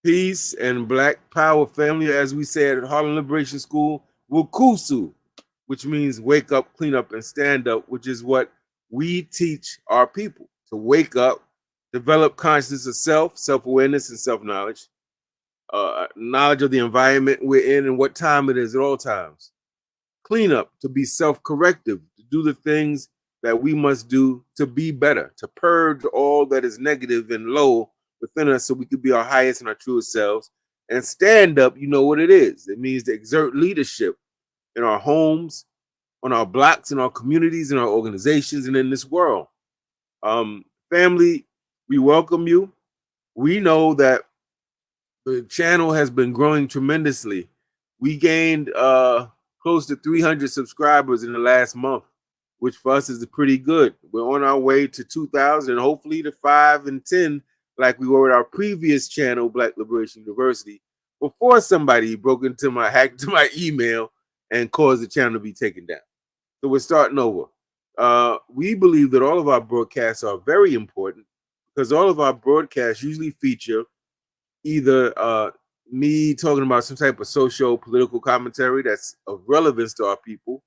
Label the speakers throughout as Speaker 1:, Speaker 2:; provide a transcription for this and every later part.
Speaker 1: Peace and Black Power family, as we said at Harlem Liberation School, Wukusu, which means wake up, clean up, and stand up, which is what we teach our people to wake up, develop consciousness of self, self-awareness, and self-knowledge, knowledge of the environment we're in and what time it is at all times. Clean up, to be self-corrective, to do the things that we must do to be better, to purge all that is negative and low within us so we could be our highest and our truest selves. And stand up, you know what it is. It means to exert leadership in our homes, on our blocks, in our communities, in our organizations, and in this world. Family, we welcome you. We know that the channel has been growing tremendously. We gained close to 300 subscribers in the last month, which for us is pretty good. We're on our way to 2,000 and hopefully to 5 and 10, like we were with our previous channel, Black Liberation University, before somebody broke into hacked into my email and caused the channel to be taken down. So we're starting over. We believe that all of our broadcasts are very important because all of our broadcasts usually feature either me talking about some type of social political commentary that's of relevance to our people,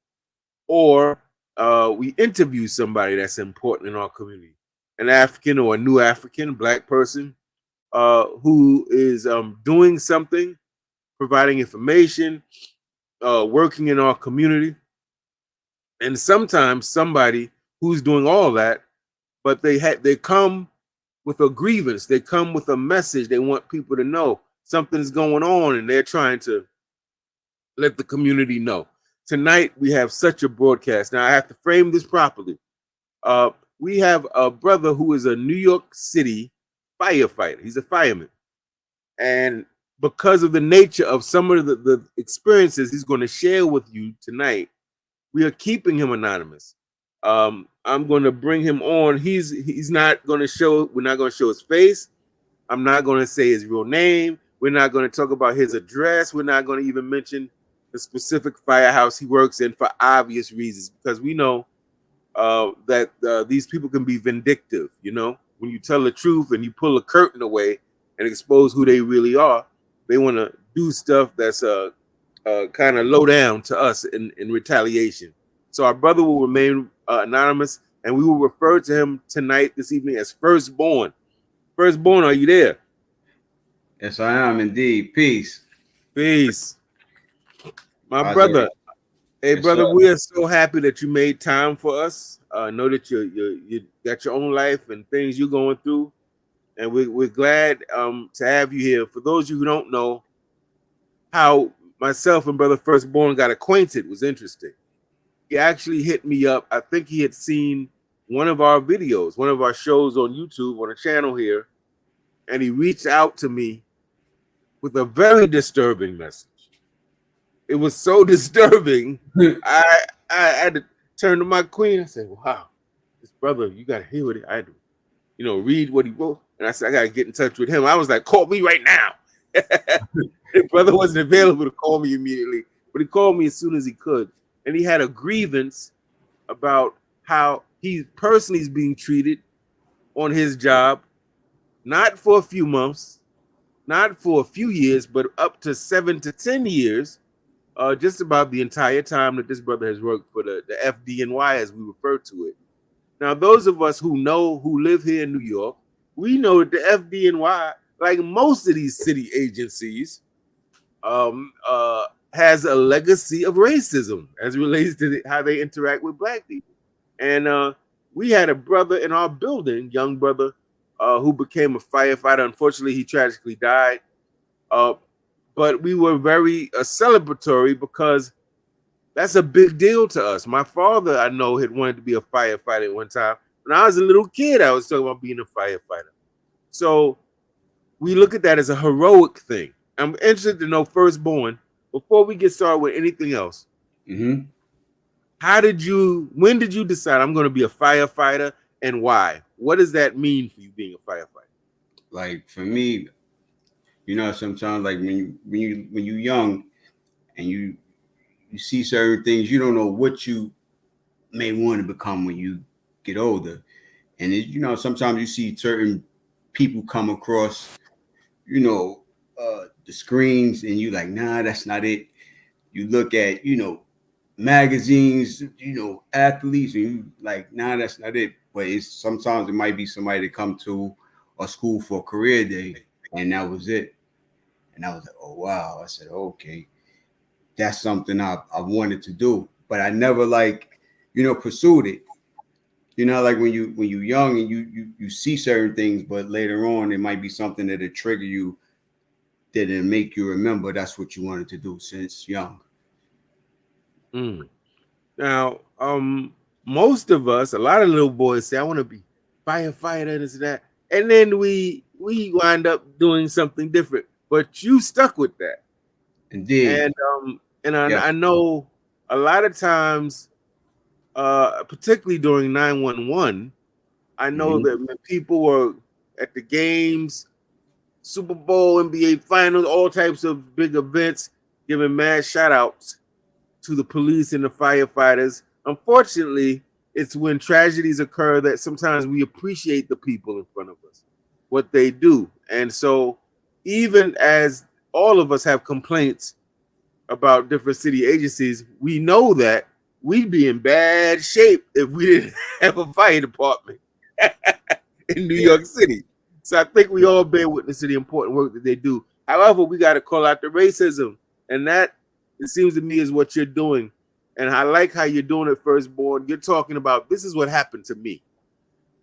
Speaker 1: or we interview somebody that's important in our community, an African or a new African, Black person who is doing something, providing information, working in our community, and sometimes somebody who's doing all that, but they come with a grievance, they come with a message, they want people to know something's going on, and they're trying to let the community know. Tonight, we have such a broadcast. Now, I have to frame this properly. We have a brother who is a New York City firefighter. He's a fireman. And because of the nature of some of the experiences he's going to share with you tonight, we are keeping him anonymous. I'm going to bring him on. He's not going to show, we're not going to show his face. I'm not going to say his real name. We're not going to talk about his address. We're not going to even mention the specific firehouse he works in for obvious reasons, because we know that these people can be vindictive. You know, when you tell the truth and you pull a curtain away and expose who they really are, they want to do stuff that's kind of low down to us in retaliation. So our brother will remain anonymous, and we will refer to him tonight, this evening, as Firstborn. Firstborn, are you there?
Speaker 2: Yes, I am indeed. Peace.
Speaker 1: Peace. My brother. Hey, yes, brother, we are so happy that you made time for us. Know that you got your own life and things you're going through, and we're glad to have you here. For those of you who don't know, how myself and brother Firstborn got acquainted was interesting. He actually hit me up. I think he had seen one of our videos, one of our shows on YouTube on a channel here, and he reached out to me with a very disturbing message. It was so disturbing. I had to turn to my queen. I said, "Wow, this brother, you got to hear what I had to, read what he wrote." And I said, "I got to get in touch with him." I was like, "Call me right now." His brother wasn't available to call me immediately, but he called me as soon as he could. And he had a grievance about how he personally is being treated on his job, not for a few months, not for a few years, but up to 7 to 10 years, just about the entire time that this brother has worked for the FDNY, as we refer to it. Now, those of us who live here in New York, we know that the FDNY, like most of these city agencies, has a legacy of racism as it relates to how they interact with Black people. And we had a brother in our building, young brother, who became a firefighter. Unfortunately, he tragically died. But we were very celebratory because that's a big deal to us. My father, I know, had wanted to be a firefighter at one time. When I was a little kid, I was talking about being a firefighter. So we look at that as a heroic thing. I'm interested to know, Firstborn, before we get started with anything else, when did you decide I'm going to be a firefighter, and why? What does that mean for you being a firefighter?
Speaker 2: Like for me, sometimes like when you're young and you see certain things, you don't know what you may want to become when you get older. And sometimes you see certain people come across, the screens, and you like, nah, that's not it. You look at, magazines, athletes, and you like, nah, that's not it. But it's sometimes it might be somebody to come to a school for a career day, and that was it. And I was like, oh wow. I said, okay, that's something I wanted to do, but I never pursued it. Like when you're young and you see certain things, but later on it might be something that'll trigger you, that'll make you remember that's what you wanted to do since young.
Speaker 1: Mm. Now, most of us, a lot of little boys say, "I want to be firefighter," and this and that, and then we wind up doing something different. But you stuck with that,
Speaker 2: Indeed.
Speaker 1: and
Speaker 2: Yeah.
Speaker 1: I know a lot of times, particularly during 911, I know
Speaker 2: Mm-hmm.
Speaker 1: that when people were at the games, Super Bowl, NBA Finals, all types of big events, giving mad shout outs to the police and the firefighters. Unfortunately, it's when tragedies occur that sometimes we appreciate the people in front of us, what they do. And so, even as all of us have complaints about different city agencies, we know that we'd be in bad shape if we didn't have a fire department in New
Speaker 2: Yeah.
Speaker 1: York City. So I think we all bear witness to the important work that they do. However, we got to call out the racism, and that, it seems to me, is what you're doing. And I like how you're doing it, Firstborn. You're talking about, this is what happened to me.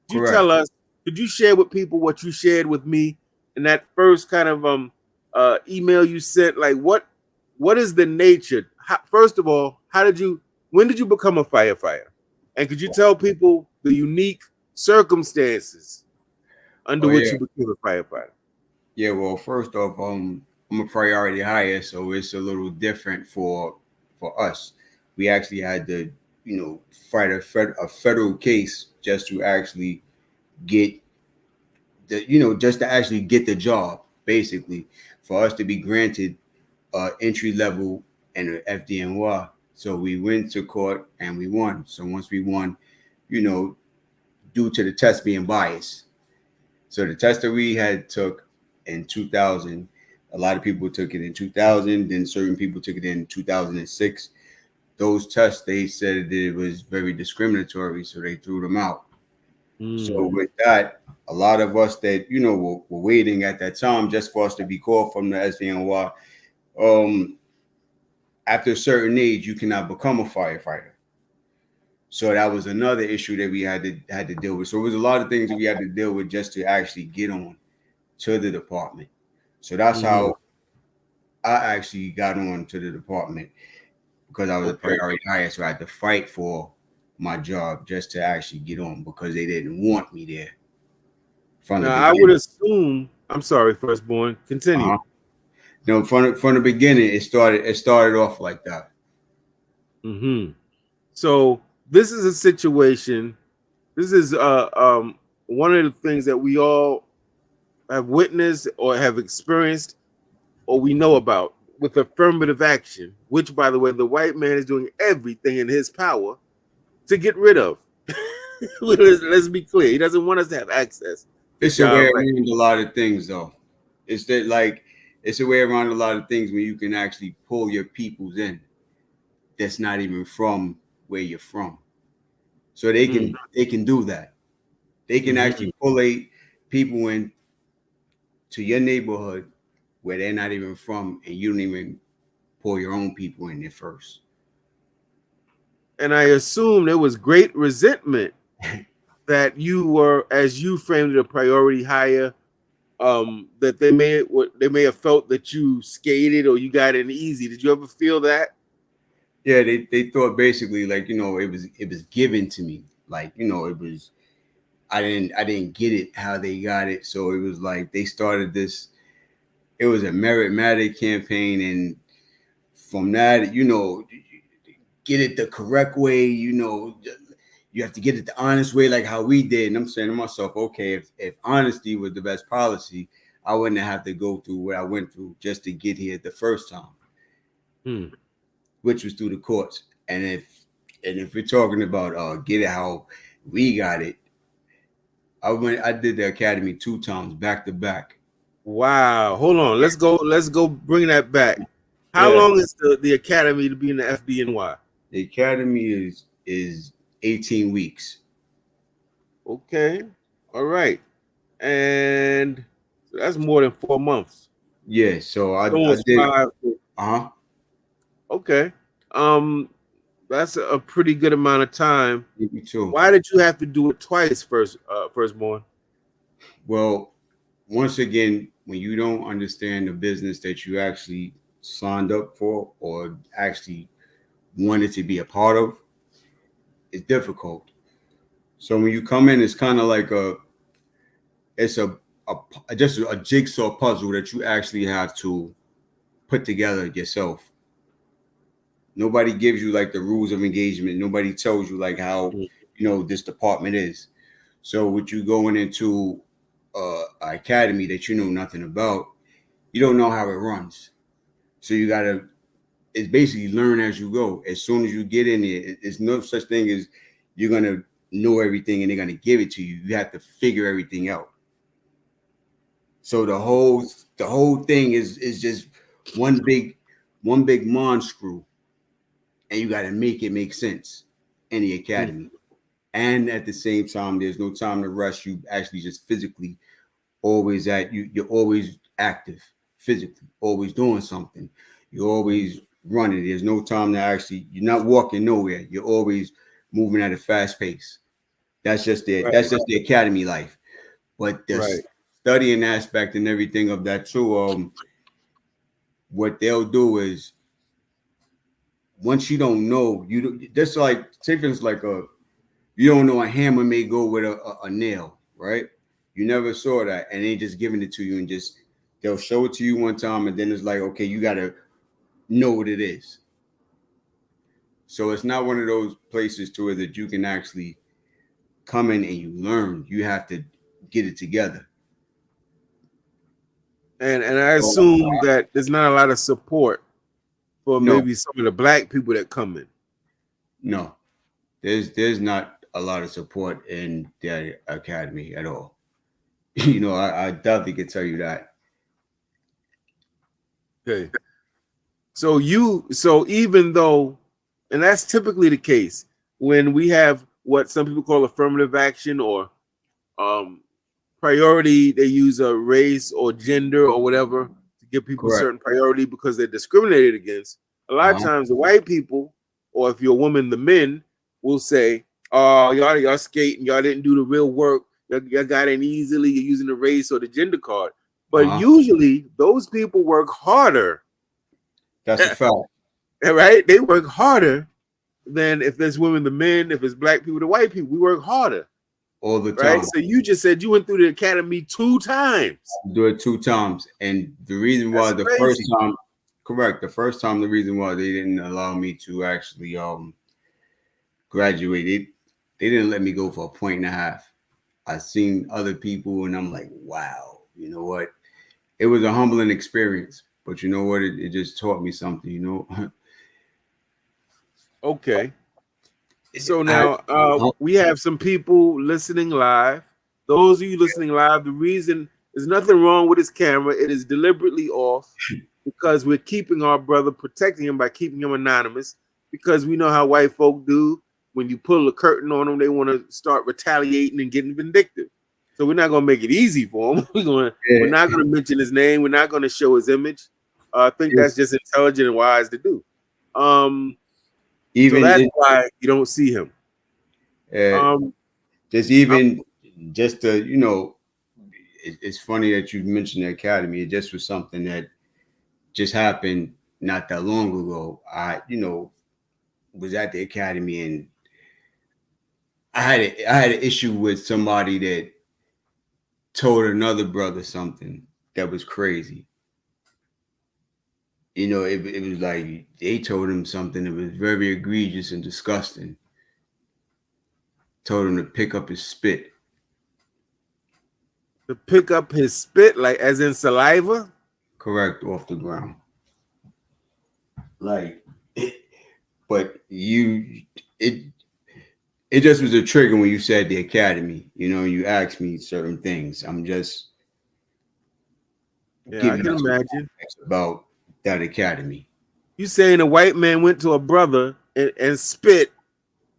Speaker 1: Could you
Speaker 2: Correct.
Speaker 1: tell us? Could you share with people what you shared with me in that first kind of email you sent? Like, what is the nature? First of all, when did you become a firefighter? And could you tell people the unique circumstances under
Speaker 2: Oh
Speaker 1: which
Speaker 2: yeah.
Speaker 1: you became a firefighter?
Speaker 2: Yeah. Well, first off, I'm a priority hire, so it's a little different for us. We actually had to, fight a federal case just to actually get just to actually get the job, basically, for us to be granted entry level and an FDNY. So we went to court and we won. So once we won, you know, due to the test being biased. So the test that we had took in 2000, a lot of people took it in 2000, then certain people took it in 2006. Those tests, they said that it was very discriminatory, so they threw them out. So
Speaker 1: Mm.
Speaker 2: with that, a lot of us that were waiting at that time just for us to be called from the SDNY, um, after a certain age, you cannot become a firefighter. So that was another issue that we had to deal with. So it was a lot of things that we had to deal with just to actually get on to the department. So that's
Speaker 1: Hmm.
Speaker 2: how I actually got on to the department, because I was a
Speaker 1: Okay.
Speaker 2: priority hire. So I had to fight for my job just to actually get on, because they didn't want me there from the
Speaker 1: Now I would
Speaker 2: beginning.
Speaker 1: assume. I'm sorry, Firstborn. Continue.
Speaker 2: Uh-huh. From the beginning, it started off like that.
Speaker 1: Hmm. So this is a situation. This is one of the things that we all have witnessed or have experienced or we know about with affirmative action, which, by the way, the white man is doing everything in his power to get rid of. Let's be clear. He doesn't want us to have access to
Speaker 2: It's a way
Speaker 1: child labor.
Speaker 2: around a lot of things, though. It's that like it's a way around a lot of things when you can actually pull your peoples in that's not even from where you're from. So
Speaker 1: Mm.
Speaker 2: they can do that. They can
Speaker 1: Hmm.
Speaker 2: actually pull a people in to your neighborhood where they're not even from, and you don't even pull your own people in there first.
Speaker 1: And I assume there was great resentment that you were, as you framed it, a priority hire. That they may have felt that you skated or you got in easy. Did you ever feel that?
Speaker 2: Yeah, they thought basically like it was given to me, like it was I didn't get it how they got it, so it was like they started this. It was a meritmatic campaign, and from that, get it the correct way. You have to get it the honest way, like how we did. And I'm saying to myself, okay, if honesty was the best policy, I wouldn't have to go through what I went through just to get here the first time,
Speaker 1: Hmm.
Speaker 2: which was through the courts. And if we're talking about get it how we got it, I did the academy 2 times back to back
Speaker 1: Wow. Hold on. Let's go. Let's go. Bring that back. How
Speaker 2: Yeah,
Speaker 1: long is the academy to be in the FDNY?
Speaker 2: the academy is 18 weeks.
Speaker 1: Okay. All right. And so that's more than 4 months.
Speaker 2: Yeah, so I
Speaker 1: Almost
Speaker 2: did.
Speaker 1: five.
Speaker 2: Uh-huh.
Speaker 1: Okay. Um, that's a pretty good amount of time.
Speaker 2: Me too.
Speaker 1: Why did you have to do it twice, firstborn?
Speaker 2: Well, once again, when you don't understand the business that you actually signed up for or actually wanted to be a part of, it's difficult. So when you come in, it's kind of like it's just a jigsaw puzzle that you actually have to put together yourself. Nobody gives you like the rules of engagement. Nobody tells you like how this department is. So with you going into an academy that you know nothing about, you don't know how it runs. So you gotta it's basically learn as you go. As soon as you get in there, it's no such thing as you're gonna know everything and they're gonna give it to you. You have to figure everything out. So the whole thing is just one big mon screw, and you got to make it make sense in the
Speaker 1: Mm.
Speaker 2: academy. And at the same time, there's no time to rush. You actually just physically always you're always active physically, always doing something. You're always running. There's no time to actually. You're not walking nowhere. You're always moving at a fast pace.
Speaker 1: Right.
Speaker 2: That's just the academy life. But the
Speaker 1: Right.
Speaker 2: studying aspect and everything of that too. What they'll do is once you don't know, just like say for instance, like you don't know a hammer may go with a nail, right? You never saw that, and they just giving it to you and just they'll show it to you one time, and then it's like, okay, you gotta know what it is. So it's not one of those places to where that you can actually come in and you learn. You have to get it together.
Speaker 1: And I
Speaker 2: So,
Speaker 1: assume that there's not a lot of support for
Speaker 2: no,
Speaker 1: maybe some of the black people that come in.
Speaker 2: no, there's not a lot of support in the academy at all. I definitely can tell you that.
Speaker 1: Okay. So even though, and that's typically the case when we have what some people call affirmative action or um priority, they use a race or gender or whatever to give people
Speaker 2: Correct.
Speaker 1: certain priority because they're discriminated against. A lot of
Speaker 2: Uh-huh.
Speaker 1: times the white people, or if you're a woman, the men will say, oh, y'all skating, y'all didn't do the real work, y'all got in easily, you're using the race or the gender card. But
Speaker 2: Uh-huh.
Speaker 1: usually those people work harder,
Speaker 2: That's a fact.
Speaker 1: right? They work harder than if there's women, the men, if it's black people, the white people. We work harder,
Speaker 2: All the
Speaker 1: right?
Speaker 2: time.
Speaker 1: So you just said you went through the academy 2 times.
Speaker 2: Do it 2 times. And the reason why
Speaker 1: That's
Speaker 2: the first
Speaker 1: crazy.
Speaker 2: time, correct, the first time the reason why they didn't allow me to actually graduate, they didn't let me go for a point and a half. I seen other people and I'm like, wow, you know what? It was a humbling experience. But you know what? It just taught me something, you know.
Speaker 1: Okay. So
Speaker 2: I,
Speaker 1: now we have some people listening live. Those of you listening live, the reason there's nothing wrong with his camera. It is deliberately off because we're keeping our brother, protecting him by keeping him anonymous. Because we know how white folk do. When you pull a curtain on them, they want to start retaliating and getting vindictive. So we're not going to make it easy for him. We're
Speaker 2: yeah,
Speaker 1: not going to mention his name. We're not going to show his image. I think that's just intelligent and wise to do. So
Speaker 2: even
Speaker 1: that's why you don't see him.
Speaker 2: uh,
Speaker 1: Um,
Speaker 2: just
Speaker 1: I'm,
Speaker 2: even just to it's funny that you mentioned the academy. It just was something that just happened not that long ago. I was at the academy and I had an issue with somebody that told another brother something that was crazy. It was like they told him something that was very egregious and disgusting. Told him to pick up his spit.
Speaker 1: to pick up his spit, like as in saliva.
Speaker 2: Correct, off the ground. Like, but it it just was a trigger when you said the academy. You asked me certain things. I'm just
Speaker 1: Yeah, I
Speaker 2: giving
Speaker 1: can
Speaker 2: us
Speaker 1: imagine.
Speaker 2: about that academy.
Speaker 1: You saying a white man went to a brother and spit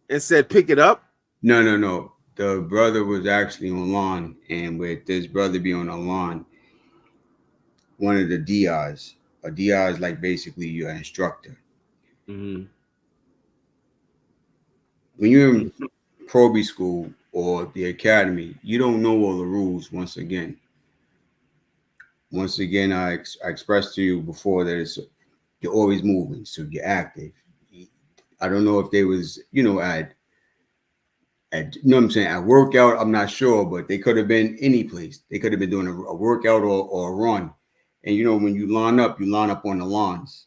Speaker 1: and said, "Pick it up."
Speaker 2: No, no, no. The brother was actually on lawn, and with this brother being on the lawn, one of the DIs, a DI is like basically your instructor.
Speaker 1: Mm-hmm.
Speaker 2: When you're in probie school or the academy, you don't know all the rules. Once again, I expressed to you before that you're always moving, so you're active. I don't know if they was, you know what I'm saying, at workout, I'm not sure, but they could have been any place. They could have been doing a workout or a run. And when you line up on the lawns.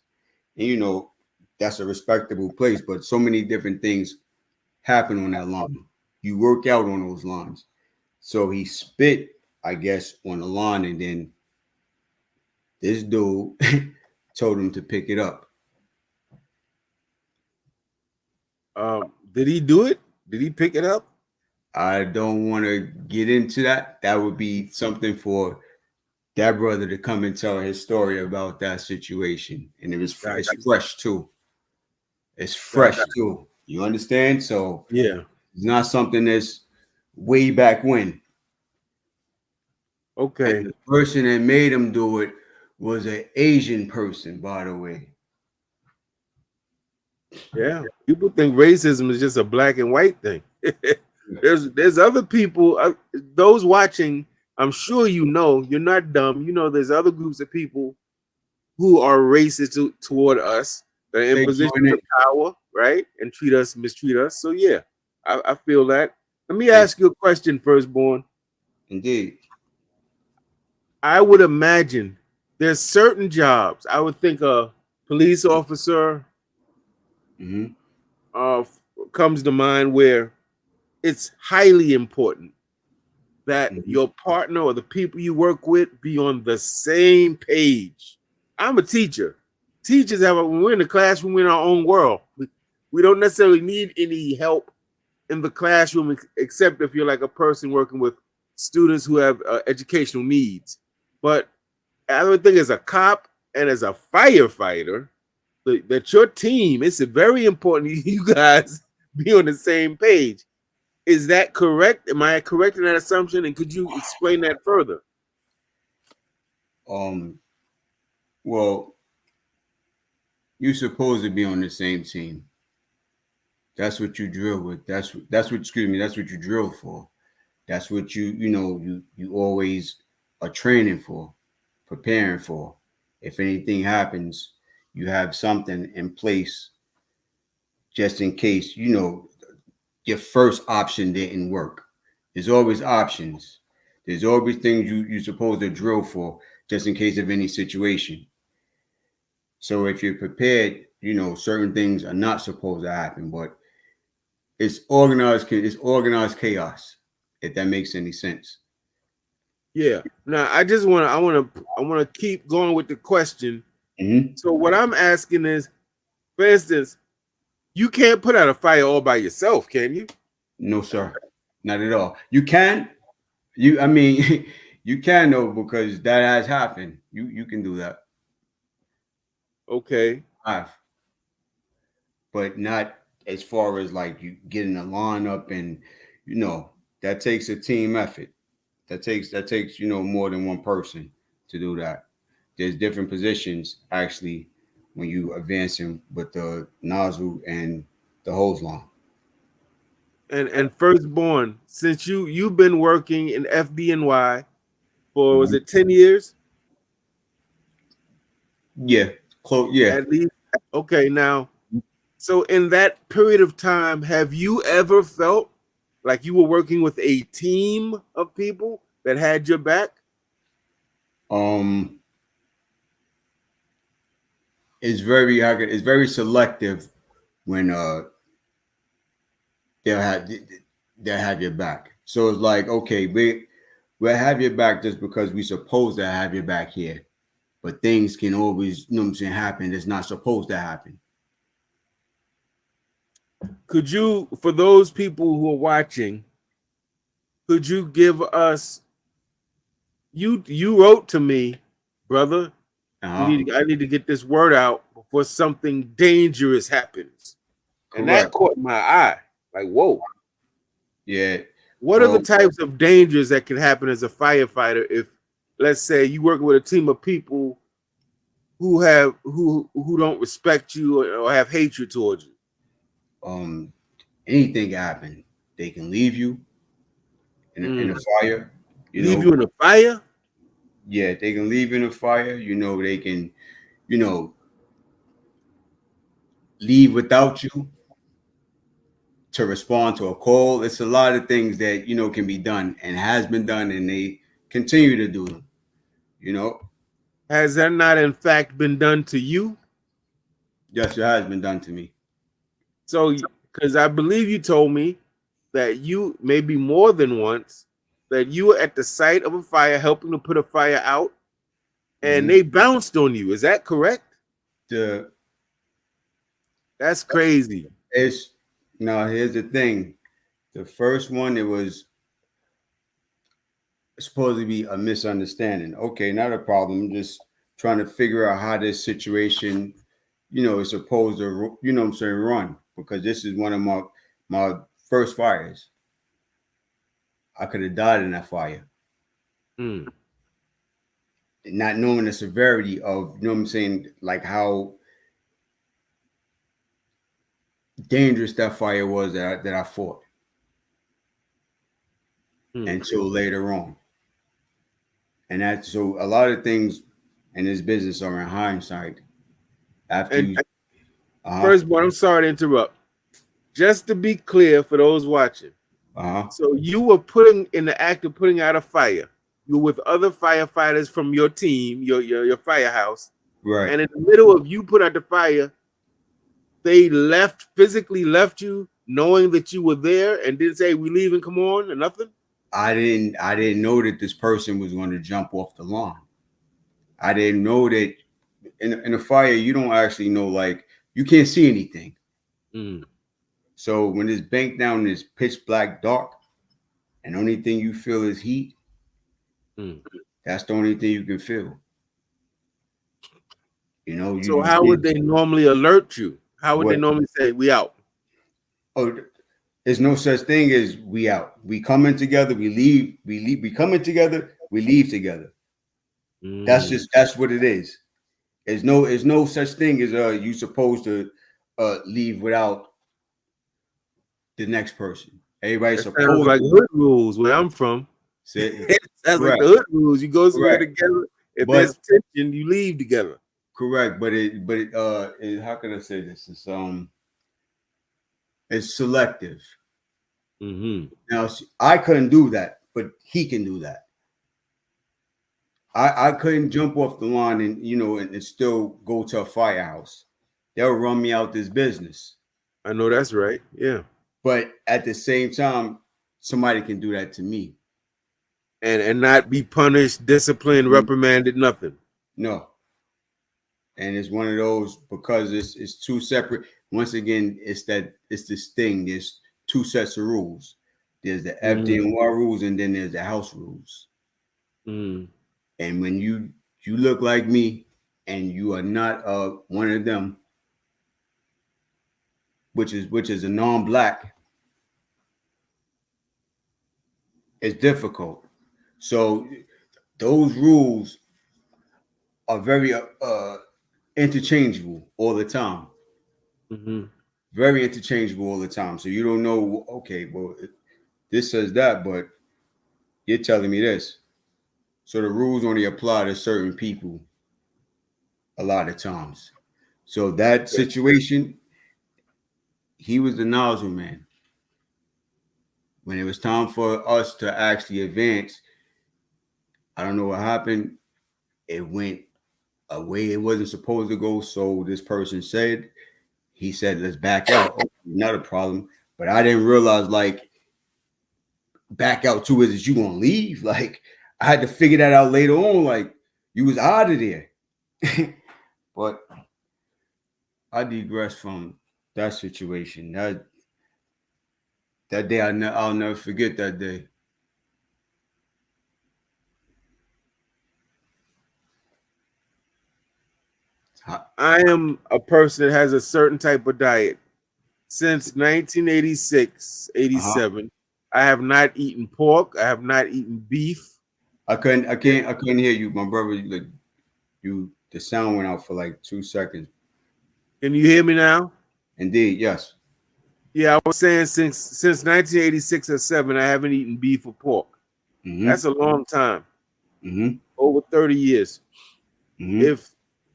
Speaker 2: And that's a respectable place, but so many different things happen on that lawn. You work out on those lawns. So he spit, I guess, on the lawn, and then this dude told him to pick it up.
Speaker 1: Did he do it? Did he pick it up?
Speaker 2: I don't want to get into that. That would be something for that brother to come and tell his story about that situation. And it's
Speaker 1: Gotcha.
Speaker 2: fresh too. It's fresh
Speaker 1: Gotcha.
Speaker 2: too. You understand? So
Speaker 1: Yeah.
Speaker 2: it's not something that's way back when.
Speaker 1: Okay.
Speaker 2: And the person that made him do it was an Asian person, by the way.
Speaker 1: Yeah. People think racism is just a black and white thing. There's other people. Those watching, I'm sure you're not dumb. There's other groups of people who are racist toward us. They're in
Speaker 2: They
Speaker 1: positions
Speaker 2: join
Speaker 1: of
Speaker 2: it.
Speaker 1: power, right, and mistreat us. So yeah, I feel that. Let me ask you a question, firstborn.
Speaker 2: Indeed.
Speaker 1: I would imagine there's certain jobs. I would think a police officer
Speaker 2: Mm-hmm.
Speaker 1: uh, comes to mind where it's highly important that
Speaker 2: Mm-hmm.
Speaker 1: your partner or the people you work with be on the same page. I'm a teacher. Teachers when we're in the classroom, we're in our own world. We don't necessarily need any help in the classroom, except if you're like a person working with students who have educational needs. But I would think as a cop and as a firefighter, that your team, it's very important you guys be on the same page. Is that correct? Am I correct in that assumption? And could you explain that further?
Speaker 2: Um. Well, you're supposed to be on the same team. That's what you drill with. That's what. Excuse me. That's what you drill for. That's what you always are training for, preparing for. If anything happens, you have something in place just in case. Your first option didn't work. There's always options. There's always things you're supposed to drill for just in case of any situation. So if you're prepared, certain things are not supposed to happen, but it's organized chaos, if that makes any sense.
Speaker 1: Yeah. Now I want to keep going with the question.
Speaker 2: Mm-hmm.
Speaker 1: So what I'm asking is, for instance, you can't put out a fire all by yourself, can you?
Speaker 2: No, sir. Not at all. You can. I mean, you can though, because that has happened. You can do that.
Speaker 1: Okay.
Speaker 2: I've, but not as far as like you getting a lineup and you know that takes a team effort. That takes more than one person to do that. There's different positions actually when you advancing with the nozzle and the hose line.
Speaker 1: And firstborn, since you've been working in FBNY for, was
Speaker 2: Mhm.
Speaker 1: it 10 years
Speaker 2: Yeah, close. Yeah.
Speaker 1: at least? Okay, now, so in that period of time, have you ever felt like you were working with a team of people that had your back?
Speaker 2: Um, it's very selective when they'll have they'll have your back. So it's like, okay, we'll have your back just because we supposed to have your back here. But things can always, you know what I'm saying, happen that's not supposed to happen.
Speaker 1: Could you, for those people who are watching, could you give us, you wrote to me, brother,
Speaker 2: Uh-huh.
Speaker 1: I need to get this word out before something dangerous happens. And that
Speaker 2: Correct.
Speaker 1: caught my eye. Like, whoa.
Speaker 2: Yeah.
Speaker 1: What are the
Speaker 2: Well,
Speaker 1: types of dangers that can happen as a firefighter if, let's say, you work with a team of people who don't respect you or have hatred towards you?
Speaker 2: um, anything can happen. They can leave you in a
Speaker 1: Mm.
Speaker 2: fire. You
Speaker 1: Leave
Speaker 2: know,
Speaker 1: you in a fire?
Speaker 2: yeah, they can leave in a fire. You know, they can, you know, leave without you to respond to a call. It's a lot of things that can be done and has been done, and they continue to do them. You know,
Speaker 1: Has that not in fact been done to you?
Speaker 2: yes, it has been done to me.
Speaker 1: So, because I believe you told me that you, maybe more than once, that you were at the site of a fire helping to put a fire out and
Speaker 2: Hmm.
Speaker 1: they bounced on you. Is that correct?
Speaker 2: The
Speaker 1: That's crazy.
Speaker 2: it's Now here's the thing. The first one, it was supposed to be a misunderstanding. Okay, not a problem. I'm just trying to figure out how this situation, is supposed to, what I'm saying, run, because this is one of my first fires. I could have died in that fire,
Speaker 1: Mm.
Speaker 2: not knowing the severity of, what I'm saying, like how dangerous that fire was that I fought
Speaker 1: Mm.
Speaker 2: until later on. And that, so a lot of things in this business are in hindsight. After
Speaker 1: And
Speaker 2: you, uh
Speaker 1: first of all, I'm sorry to interrupt. Just to be clear for those watching,
Speaker 2: huh,
Speaker 1: so you were putting in the act of putting out a fire. You were with other firefighters from your team, your firehouse,
Speaker 2: right.
Speaker 1: and in the middle of you put out the fire, they physically left you, knowing that you were there, and didn't say we leave and come on or nothing.
Speaker 2: I didn't know that this person was going to jump off the lawn. I didn't know that in a fire you don't actually know, like, you can't see anything.
Speaker 1: Mm.
Speaker 2: So when it's banked down, it's pitch black dark, and the only thing you feel is heat.
Speaker 1: Mm.
Speaker 2: That's the only thing you can feel.
Speaker 1: So
Speaker 2: You
Speaker 1: how would
Speaker 2: can't.
Speaker 1: they normally alert you? How would they
Speaker 2: What?
Speaker 1: normally say we out?
Speaker 2: Oh, there's no such thing as we out. We come in together. We leave. We leave. We come in together. We leave together.
Speaker 1: Mm.
Speaker 2: That's what it is. There's no such thing as you supposed to leave without the next person. Everybody's
Speaker 1: That sounds
Speaker 2: supposed
Speaker 1: like
Speaker 2: to
Speaker 1: hood rules where I'm from.
Speaker 2: say
Speaker 1: It sounds like
Speaker 2: correct,
Speaker 1: the hood rules. You go somewhere
Speaker 2: correct,
Speaker 1: together. If
Speaker 2: but
Speaker 1: there's tension, you leave together.
Speaker 2: correct, how can I say this? It's selective.
Speaker 1: Mm-hmm.
Speaker 2: Now I couldn't do that, but he can do that. I couldn't jump off the line and and still go to a firehouse. They'll run me out this business.
Speaker 1: I know that's right. Yeah.
Speaker 2: But at the same time, somebody can do that to me.
Speaker 1: And not be punished, disciplined, reprimanded, nothing.
Speaker 2: No. And it's one of those, because it's two separate. Once again, it's this thing. There's two sets of rules. There's the
Speaker 1: Mm.
Speaker 2: FDNY rules, and then there's the house rules.
Speaker 1: Mm.
Speaker 2: And when you look like me, and you are not one of them, which is a non-black, it's difficult. So those rules are very interchangeable all the time.
Speaker 1: Mm-hmm.
Speaker 2: Very interchangeable all the time. So you don't know. Okay, well, this says that, but you're telling me this. So the rules only apply to certain people a lot of times. So that situation, he was the nozzle man. When it was time for us to actually advance, I don't know what happened. It went a way it wasn't supposed to go. So this person said, he said, let's back out. Oh, not a problem. But I didn't realize, like, back out to is you gonna leave? Like, I had to figure that out later on. Like, you was out of there. But I digress from that situation. That day, I'll never forget that day.
Speaker 1: I am a person that has a certain type of diet. Since 1986,
Speaker 2: Uh-huh.
Speaker 1: 87, I have not eaten pork. I have not eaten beef.
Speaker 2: I couldn't hear you, my brother. Like the sound went out for like 2 seconds.
Speaker 1: Can you hear me now?
Speaker 2: Indeed, yes.
Speaker 1: Yeah, I was saying since 1986 or 7, I haven't eaten beef or pork.
Speaker 2: Mm-hmm.
Speaker 1: That's a long time,
Speaker 2: Mm-hmm.
Speaker 1: over 30 years.
Speaker 2: Mm-hmm.
Speaker 1: If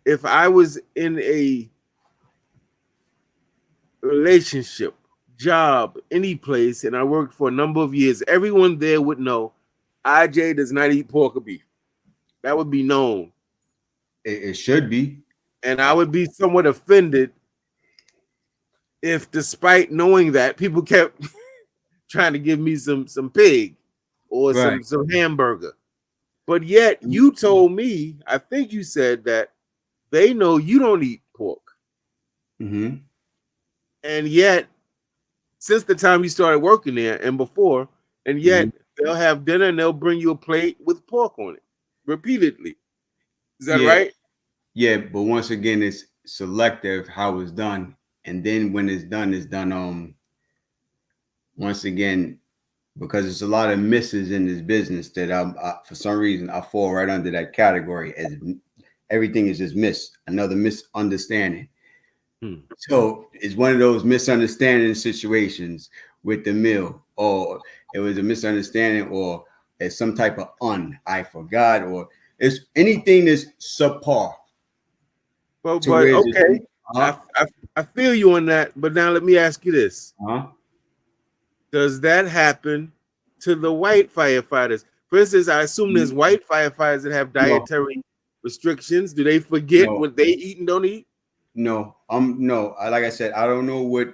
Speaker 1: if I was in a relationship, job, any place, and I worked for a number of years, everyone there would know IJ does not eat pork or beef. That would be known.
Speaker 2: It should be.
Speaker 1: And I would be somewhat offended if, despite knowing that, people kept trying to give me some pig or
Speaker 2: Right.
Speaker 1: some hamburger. But yet you told me, I think you said that they know you don't eat pork.
Speaker 2: Mm-hmm.
Speaker 1: And yet, since the time you started working there and before, and
Speaker 2: Mm-hmm.
Speaker 1: yet they'll have dinner and they'll bring you a plate with pork on it repeatedly. Is that
Speaker 2: Yeah,
Speaker 1: right?
Speaker 2: yeah, but once again, it's selective how it's done, and then when it's done. Once again, because there's a lot of misses in this business that for some reason I fall right under that category as everything is just missed, another misunderstanding.
Speaker 1: Hmm.
Speaker 2: So it's one of those misunderstanding situations with the meal, or it was a misunderstanding, or it's some type of I forgot, or it's anything that's subpar to
Speaker 1: But
Speaker 2: where it's just,
Speaker 1: okay, I,
Speaker 2: huh?
Speaker 1: I I feel you on that. But now let me ask you this:
Speaker 2: Huh?
Speaker 1: does that happen to the white firefighters? For instance, I assume there's white firefighters that have
Speaker 2: No,
Speaker 1: dietary restrictions. Do they forget
Speaker 2: no,
Speaker 1: what they eat and don't eat?
Speaker 2: no. No. Like I said, I don't know what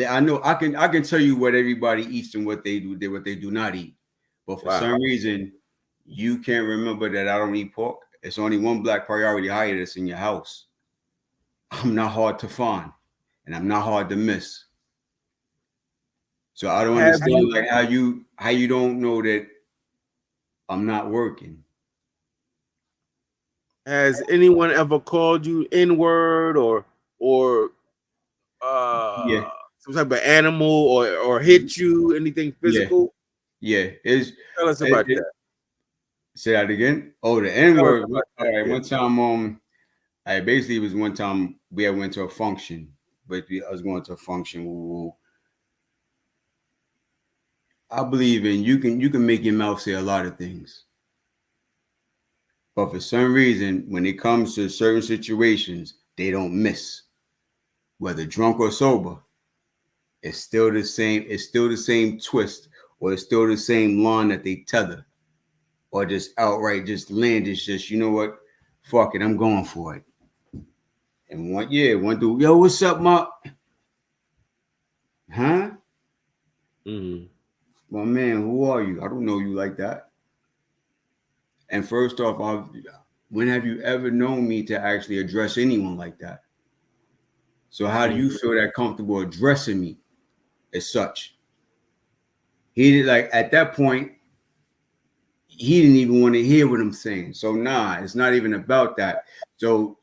Speaker 2: I know. I can tell you what everybody eats and what they do not eat. But for
Speaker 1: Wow.
Speaker 2: some reason, you can't remember that I don't eat pork. It's only one black priority higher that's in your house. I'm not hard to find, and I'm not hard to miss. So I don't
Speaker 1: Have
Speaker 2: understand
Speaker 1: you
Speaker 2: like how you don't know that I'm not working.
Speaker 1: has anyone ever called you N-word or
Speaker 2: Yeah,
Speaker 1: some type of animal or
Speaker 2: mhm,
Speaker 1: hit you, anything
Speaker 2: yeah,
Speaker 1: physical?
Speaker 2: yeah.
Speaker 1: Tell us about
Speaker 2: It,
Speaker 1: that.
Speaker 2: say that again. Oh, the N
Speaker 1: Tell us
Speaker 2: word.
Speaker 1: about
Speaker 2: All
Speaker 1: that.
Speaker 2: right,
Speaker 1: Yeah.
Speaker 2: one time, I basically it was one time we had went to a function, but I was going to a function. I believe in you can make your mouth say a lot of things, but for some reason, when it comes to certain situations, they don't miss. Whether drunk or sober, it's still the same. It's still the same twist, or it's still the same line that they tether, or just outright just land. It's just you know what, fuck it, I'm going for it. And one dude, yo, what's up, ma? Huh?
Speaker 1: Mm.
Speaker 2: My man, who are you? I don't know you like that. And first off, when have you ever known me to actually address anyone like that? So how do
Speaker 1: Mm.
Speaker 2: you feel that comfortable addressing me as such? He did like at that point, he didn't even want to hear what I'm saying. So nah, it's not even about that. So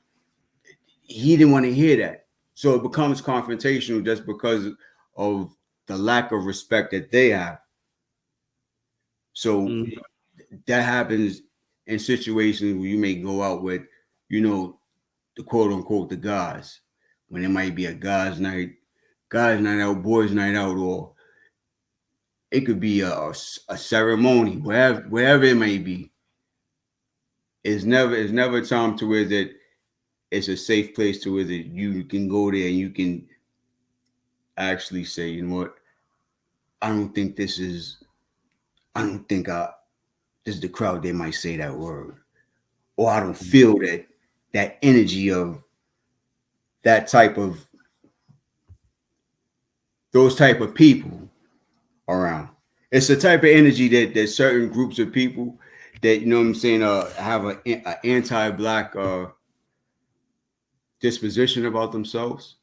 Speaker 2: he didn't want to hear that. So it becomes confrontational just because of the lack of respect that they have. So
Speaker 1: Mm.
Speaker 2: that happens in situations where you may go out with, you know, the quote unquote the guys, when it might be a guys night out, boys night out, or it could be a ceremony, wherever it may be. It's never a time to where that it's a safe place to where that you can go there and you can actually say, you know what, I don't think this is I don't think this is the crowd they might say that word. Or I don't feel that energy of that type of those type of people around. It's the type of energy that certain groups of people that you know what I'm saying have a anti-black disposition about themselves.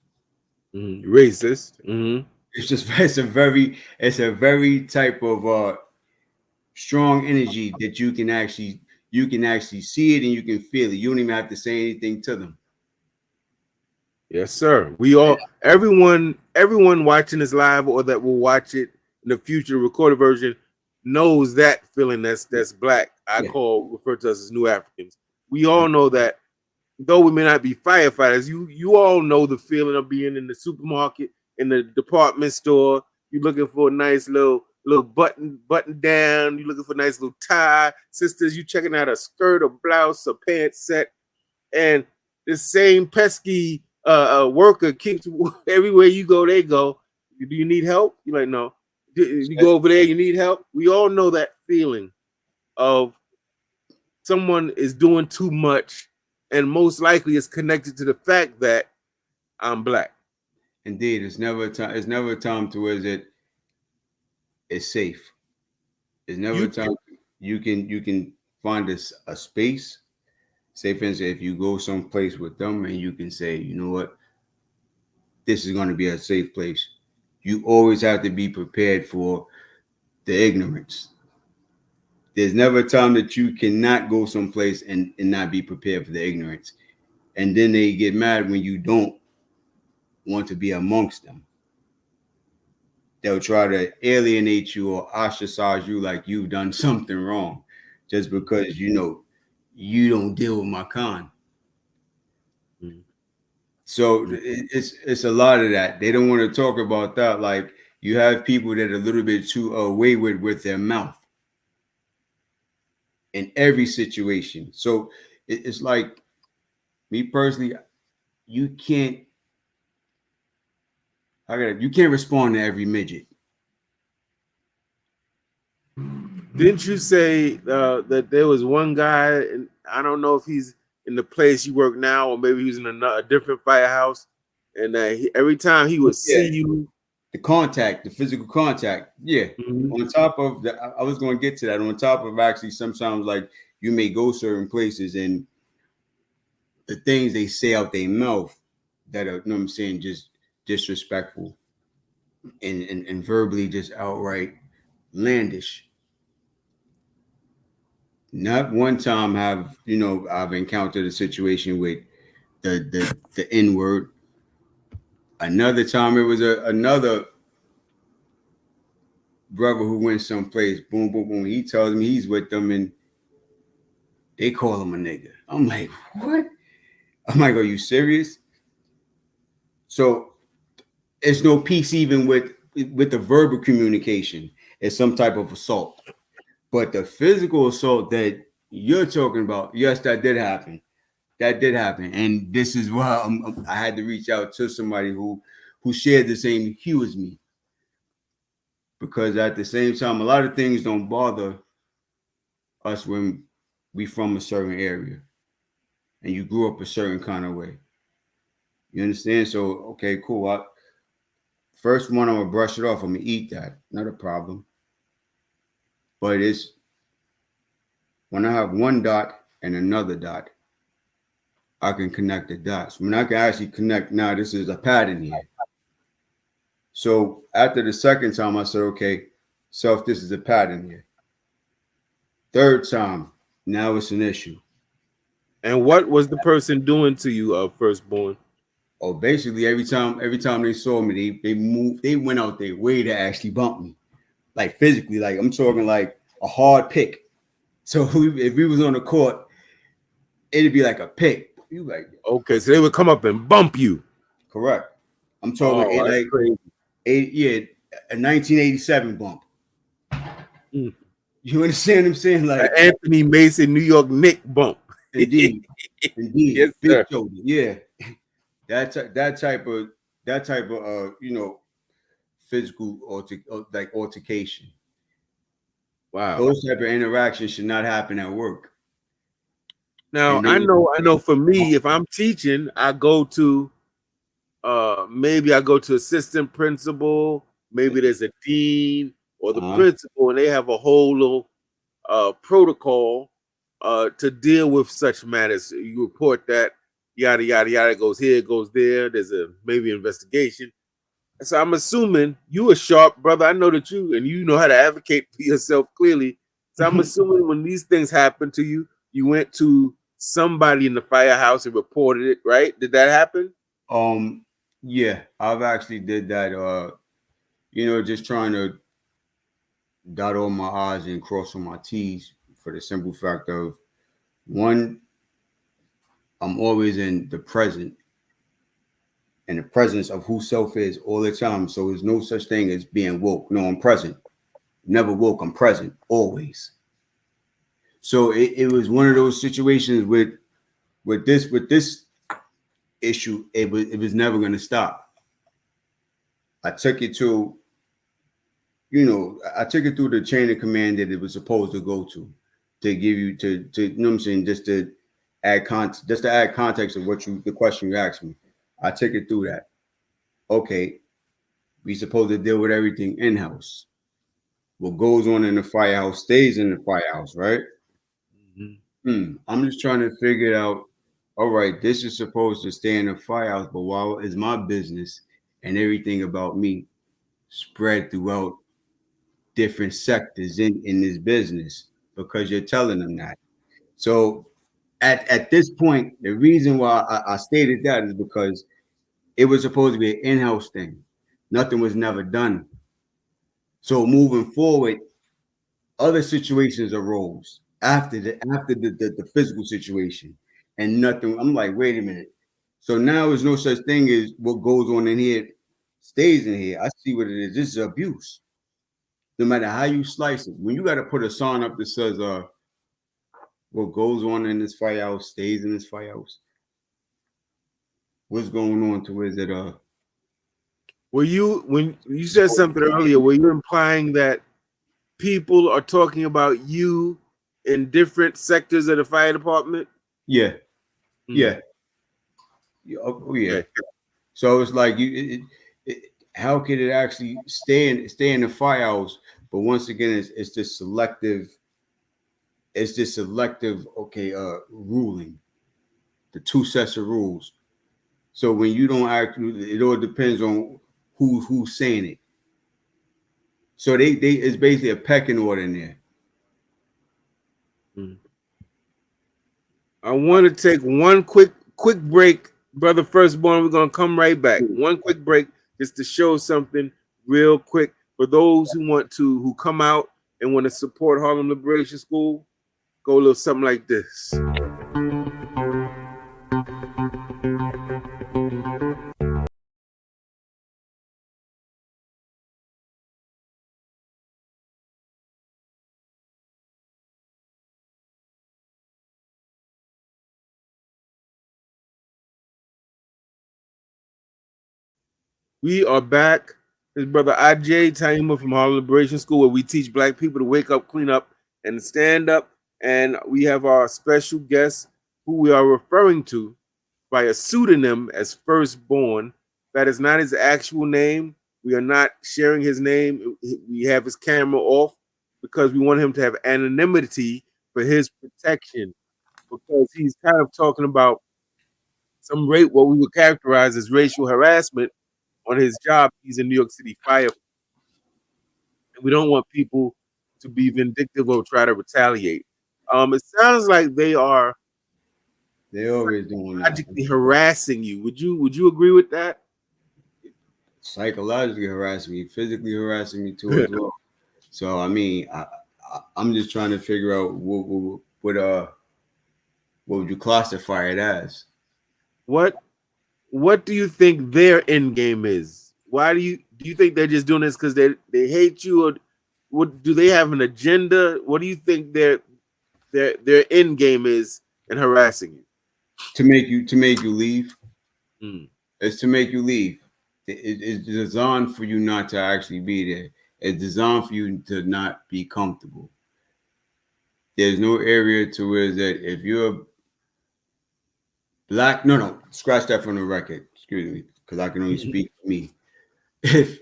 Speaker 1: Mm. Racist. Mm.
Speaker 2: It's just it's a very type of strong energy that you can actually you can actually see it and you can feel it. You don't even have to say anything to them.
Speaker 1: Yes, sir. We all, everyone watching this live or that will watch it in the future recorded version knows that feeling. That's black. I refer to us as New Africans. We all know that, though we may not be firefighters. You all know the feeling of being in the supermarket, in the department store. You're looking for a nice little button down. You're looking for a nice little tie. Sisters, you checking out a skirt, a blouse, a pants set, and the same pesky worker keeps everywhere you go, they go. Do you need help? You're like, no. You go over there, you need help. We all know that feeling of someone is doing too much, and most likely it's connected to the fact that I'm black.
Speaker 2: Indeed, it's never a time. It's never a time to where it's safe. It's never a time you can find a space. Say, for instance, if you go someplace with them and you can say, you know what, this is going to be a safe place. You always have to be prepared for the ignorance. There's never a time that you cannot go someplace and not be prepared for the ignorance. And then they get mad when you don't want to be amongst them. They'll try to alienate you or ostracize you like you've done something wrong just because, you know, you don't deal with my kind. Mm-hmm. So it's a lot of that. They don't want to talk about that. Like, you have people that are a little bit too wayward with their mouth in every situation. So it's like, me personally, you can't respond to every midget.
Speaker 1: Didn't you say that there was one guy, and I don't know if he's in the place you work now, or maybe he's in a different firehouse, and every time he would see you,
Speaker 2: the physical contact, On top of that, I was going to get to that. On top of actually, sometimes like you may go certain places and the things they say out their mouth that are, you know what I'm saying, just disrespectful and verbally just outright landish. Not one time have, you know, I've encountered a situation with the N word. Another time it was another brother who went someplace, boom, boom, boom. He tells me he's with them and they call him a nigga. I'm like, what? I'm like, are you serious? So it's no peace even with the verbal communication. It's some type of assault. But the physical assault that you're talking about, yes, that did happen. That did happen. And this is why I had to reach out to somebody who shared the same hue as me. Because at the same time, a lot of things don't bother us when we from a certain area and you grew up a certain kind of way. You understand? So, okay, cool. First one, I'm going to brush it off. I'm going to eat that. Not a problem. But it's when I have one dot and another dot, I can connect the dots. When I can actually connect, now this is a pattern here. So after the second time, I said, okay, self, this is a pattern here. Third time, now it's an issue.
Speaker 1: And what was the person doing to you, firstborn?
Speaker 2: Oh, basically every time they saw me, they went out their way to actually bump me, like physically. Like I'm talking like a hard pick. So if we was on the court, it'd be like a pick. You like,
Speaker 1: okay, so they would come up and bump you.
Speaker 2: Correct. I'm talking a 1987 bump. Mm. You understand what I'm saying? Like
Speaker 1: Anthony Mason, New York Knicks bump.
Speaker 2: Indeed.
Speaker 1: Yes,
Speaker 2: big
Speaker 1: sir.
Speaker 2: shoulder. Yeah. That type of you know, physical altercation.
Speaker 1: Wow.
Speaker 2: Those type of interactions should not happen at work.
Speaker 1: Now I know for me, if I'm teaching, I go to maybe I go to assistant principal, maybe there's a dean or the principal, and they have a whole little protocol to deal with such matters. You report that, yada yada yada, it goes here, it goes there. There's a maybe investigation. So I'm assuming you a sharp brother. I know that you know how to advocate for yourself clearly. So I'm assuming when these things happen to you, you went to somebody in the firehouse and reported it, right? Did that happen?
Speaker 2: Yeah, I've actually did that. Just trying to dot all my I's and cross all my T's for the simple fact of one, I'm always in the present and the presence of who self is all the time. So there's no such thing as being woke. No, I'm present. Never woke. I'm present always. So it was one of those situations with this issue. It was never going to stop. I took it to, I took it through the chain of command that it was supposed to go to give you to you know what I'm saying, just to add context of the question you asked me. I took it through that. Okay, we supposed to deal with everything in house. What goes on in the firehouse stays in the firehouse, right? I'm just trying to figure it out. All right, this is supposed to stay in the firehouse, but while is my business and everything about me spread throughout different sectors in this business because you're telling them that. So at this point, the reason why I stated that is because it was supposed to be an in-house thing. Nothing was never done. So moving forward, other situations arose after the physical situation, and nothing. I'm like, wait a minute. So now there's no such thing as what goes on in here stays in here. I see what it is. This is abuse. No matter how you slice it, when you got to put a sign up that says, what goes on in this firehouse stays in this firehouse. What's going on to is it
Speaker 1: When you said something earlier, were you implying that people are talking about you in different sectors of the fire department?
Speaker 2: Yeah. Yeah. Oh yeah.
Speaker 1: Okay.
Speaker 2: So it's like how could it actually stay in the firehouse? But once again, it's this selective. It's this selective. Okay, ruling. The two sets of rules. So when you don't actually, it all depends on who's saying it. So they it's basically a pecking order in there.
Speaker 1: I want to take one quick break, brother Firstborn. We're gonna come right back. One quick break just to show something real quick for those who come out and want to support Harlem Liberation School. Go a little something like this. We are back. His brother IJ Taima from Harlem Liberation School, where we teach Black people to wake up, clean up, and stand up. And we have our special guest, who we are referring to by a pseudonym as Firstborn. That is not his actual name. We are not sharing his name. We have his camera off because we want him to have anonymity for his protection, because he's kind of talking about what we would characterize as racial harassment on his job. He's a New York City firefighter. And we don't want people to be vindictive or try to retaliate. It sounds like they are
Speaker 2: They always doing that.
Speaker 1: psychologically harassing you. Would you agree with that?
Speaker 2: Psychologically harassing me, physically harassing me too as well. So I mean, I'm just trying to figure out what would you classify it as?
Speaker 1: What do you think their end game is? Why do you think they're just doing this because they hate you, or what? Do they have an agenda? What do you think their end game is in harassing you?
Speaker 2: To make you leave. It's to make you leave. It's designed for you not to actually be there. It's designed for you to not be comfortable. There's no area to where that if you're black, no, scratch that from the record. Excuse me, because I can only speak for me. If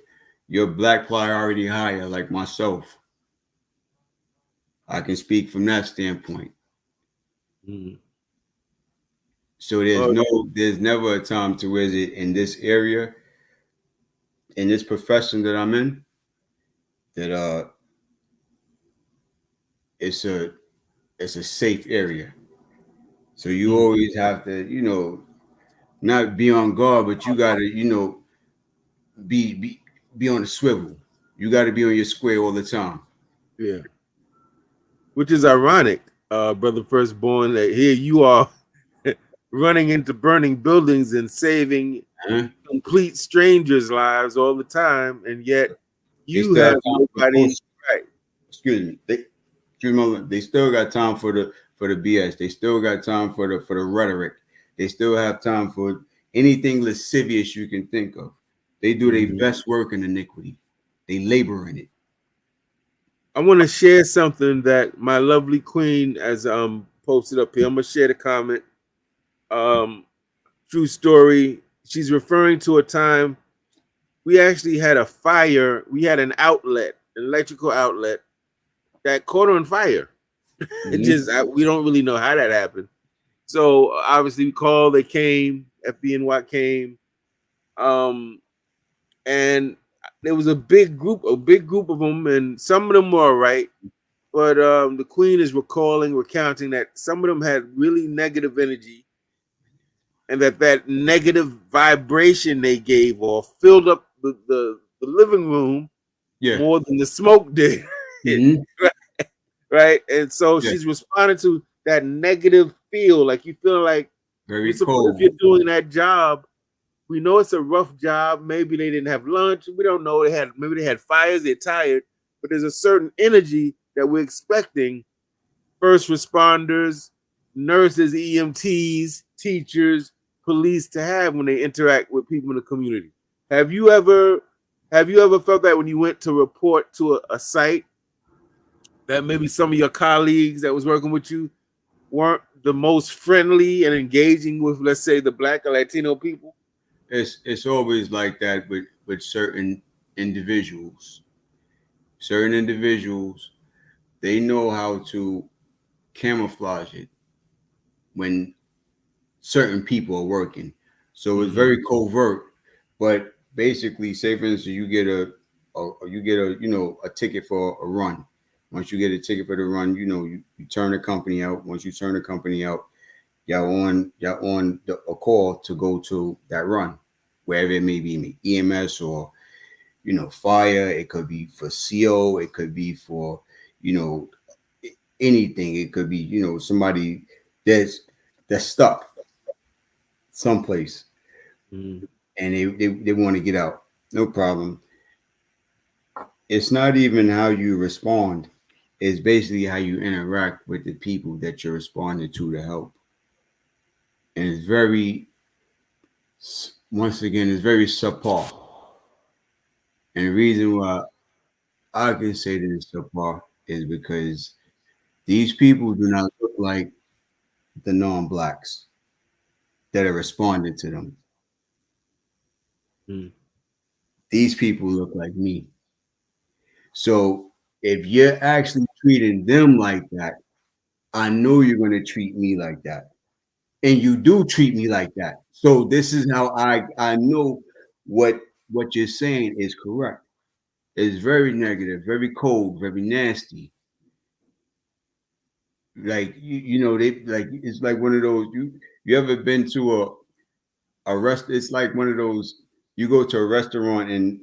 Speaker 2: you're black priority higher, like myself, I can speak from that standpoint. So there's never a time to where it in this area, in this profession that I'm in, that it's a safe area. So you always have to, not be on guard, but you gotta, be be be on the swivel. You got to be on your square all the time.
Speaker 1: Yeah, which is ironic, brother Firstborn, that here you are running into burning buildings and saving
Speaker 2: Huh?
Speaker 1: complete strangers' lives all the time, and yet
Speaker 2: They
Speaker 1: you
Speaker 2: still have
Speaker 1: have
Speaker 2: time for the
Speaker 1: nobody.
Speaker 2: bullshit.
Speaker 1: Right.
Speaker 2: Excuse me. They still got time for the BS. They still got time for the rhetoric. They still have time for anything lascivious you can think of. They do their
Speaker 1: Mhm.
Speaker 2: best work in iniquity. They labor in it.
Speaker 1: I want to share something that my lovely queen has posted up here. I'm gonna share the comment. Um, True story. She's referring to a time we actually had a fire. We had an outlet, an electrical outlet that caught on fire. It
Speaker 2: Mm-hmm.
Speaker 1: just we don't really know how that happened. So obviously we called. They came. FBNY came. Um, and there was a big group of them, and some of them were all right. But the queen is recounting that some of them had really negative energy, and that negative vibration they gave off filled up the living room
Speaker 2: Yeah.
Speaker 1: more than the smoke did.
Speaker 2: Mm-hmm.
Speaker 1: Right? And so
Speaker 2: Yeah.
Speaker 1: she's responding to that negative feel, like you feel like
Speaker 2: Very
Speaker 1: if
Speaker 2: cold.
Speaker 1: you're doing that job, we know it's a rough job. Maybe they didn't have lunch. We don't know. Maybe they had fires. They're tired, but there's a certain energy that we're expecting first responders, nurses, EMTs, teachers, police to have when they interact with people in the community. Have you ever felt that when you went to report to a site that maybe some of your colleagues that was working with you weren't the most friendly and engaging with, let's say, the Black or Latino people?
Speaker 2: It's always like that with certain individuals. Certain individuals, they know how to camouflage it when certain people are working. So it's
Speaker 1: Mm-hmm.
Speaker 2: very covert. But basically, say for instance, you get a ticket for a run. Once you get a ticket for the run, you turn the company out. Once you turn the company out, y'all on a call to go to that run, wherever it may be, EMS or fire. It could be for CO. It could be for you know anything. It could be somebody that's that's stuck someplace
Speaker 1: Mm-hmm.
Speaker 2: and they want to get out. No problem. It's not even how you respond. It's basically how you interact with the people that you're responding to help. And it's once again, it's very subpar. And the reason why I can say that it's subpar is because these people do not look like the non-blacks that are responding to them.
Speaker 1: Mm-hmm.
Speaker 2: These people look like me. So if you're actually treating them like that, I know you're going to treat me like that. And you do treat me like that. So this is how I know what you're saying is correct. It's very negative, very cold, very nasty. Like they like it's like one of those you ever been to a rest it's like one of those you go to a restaurant and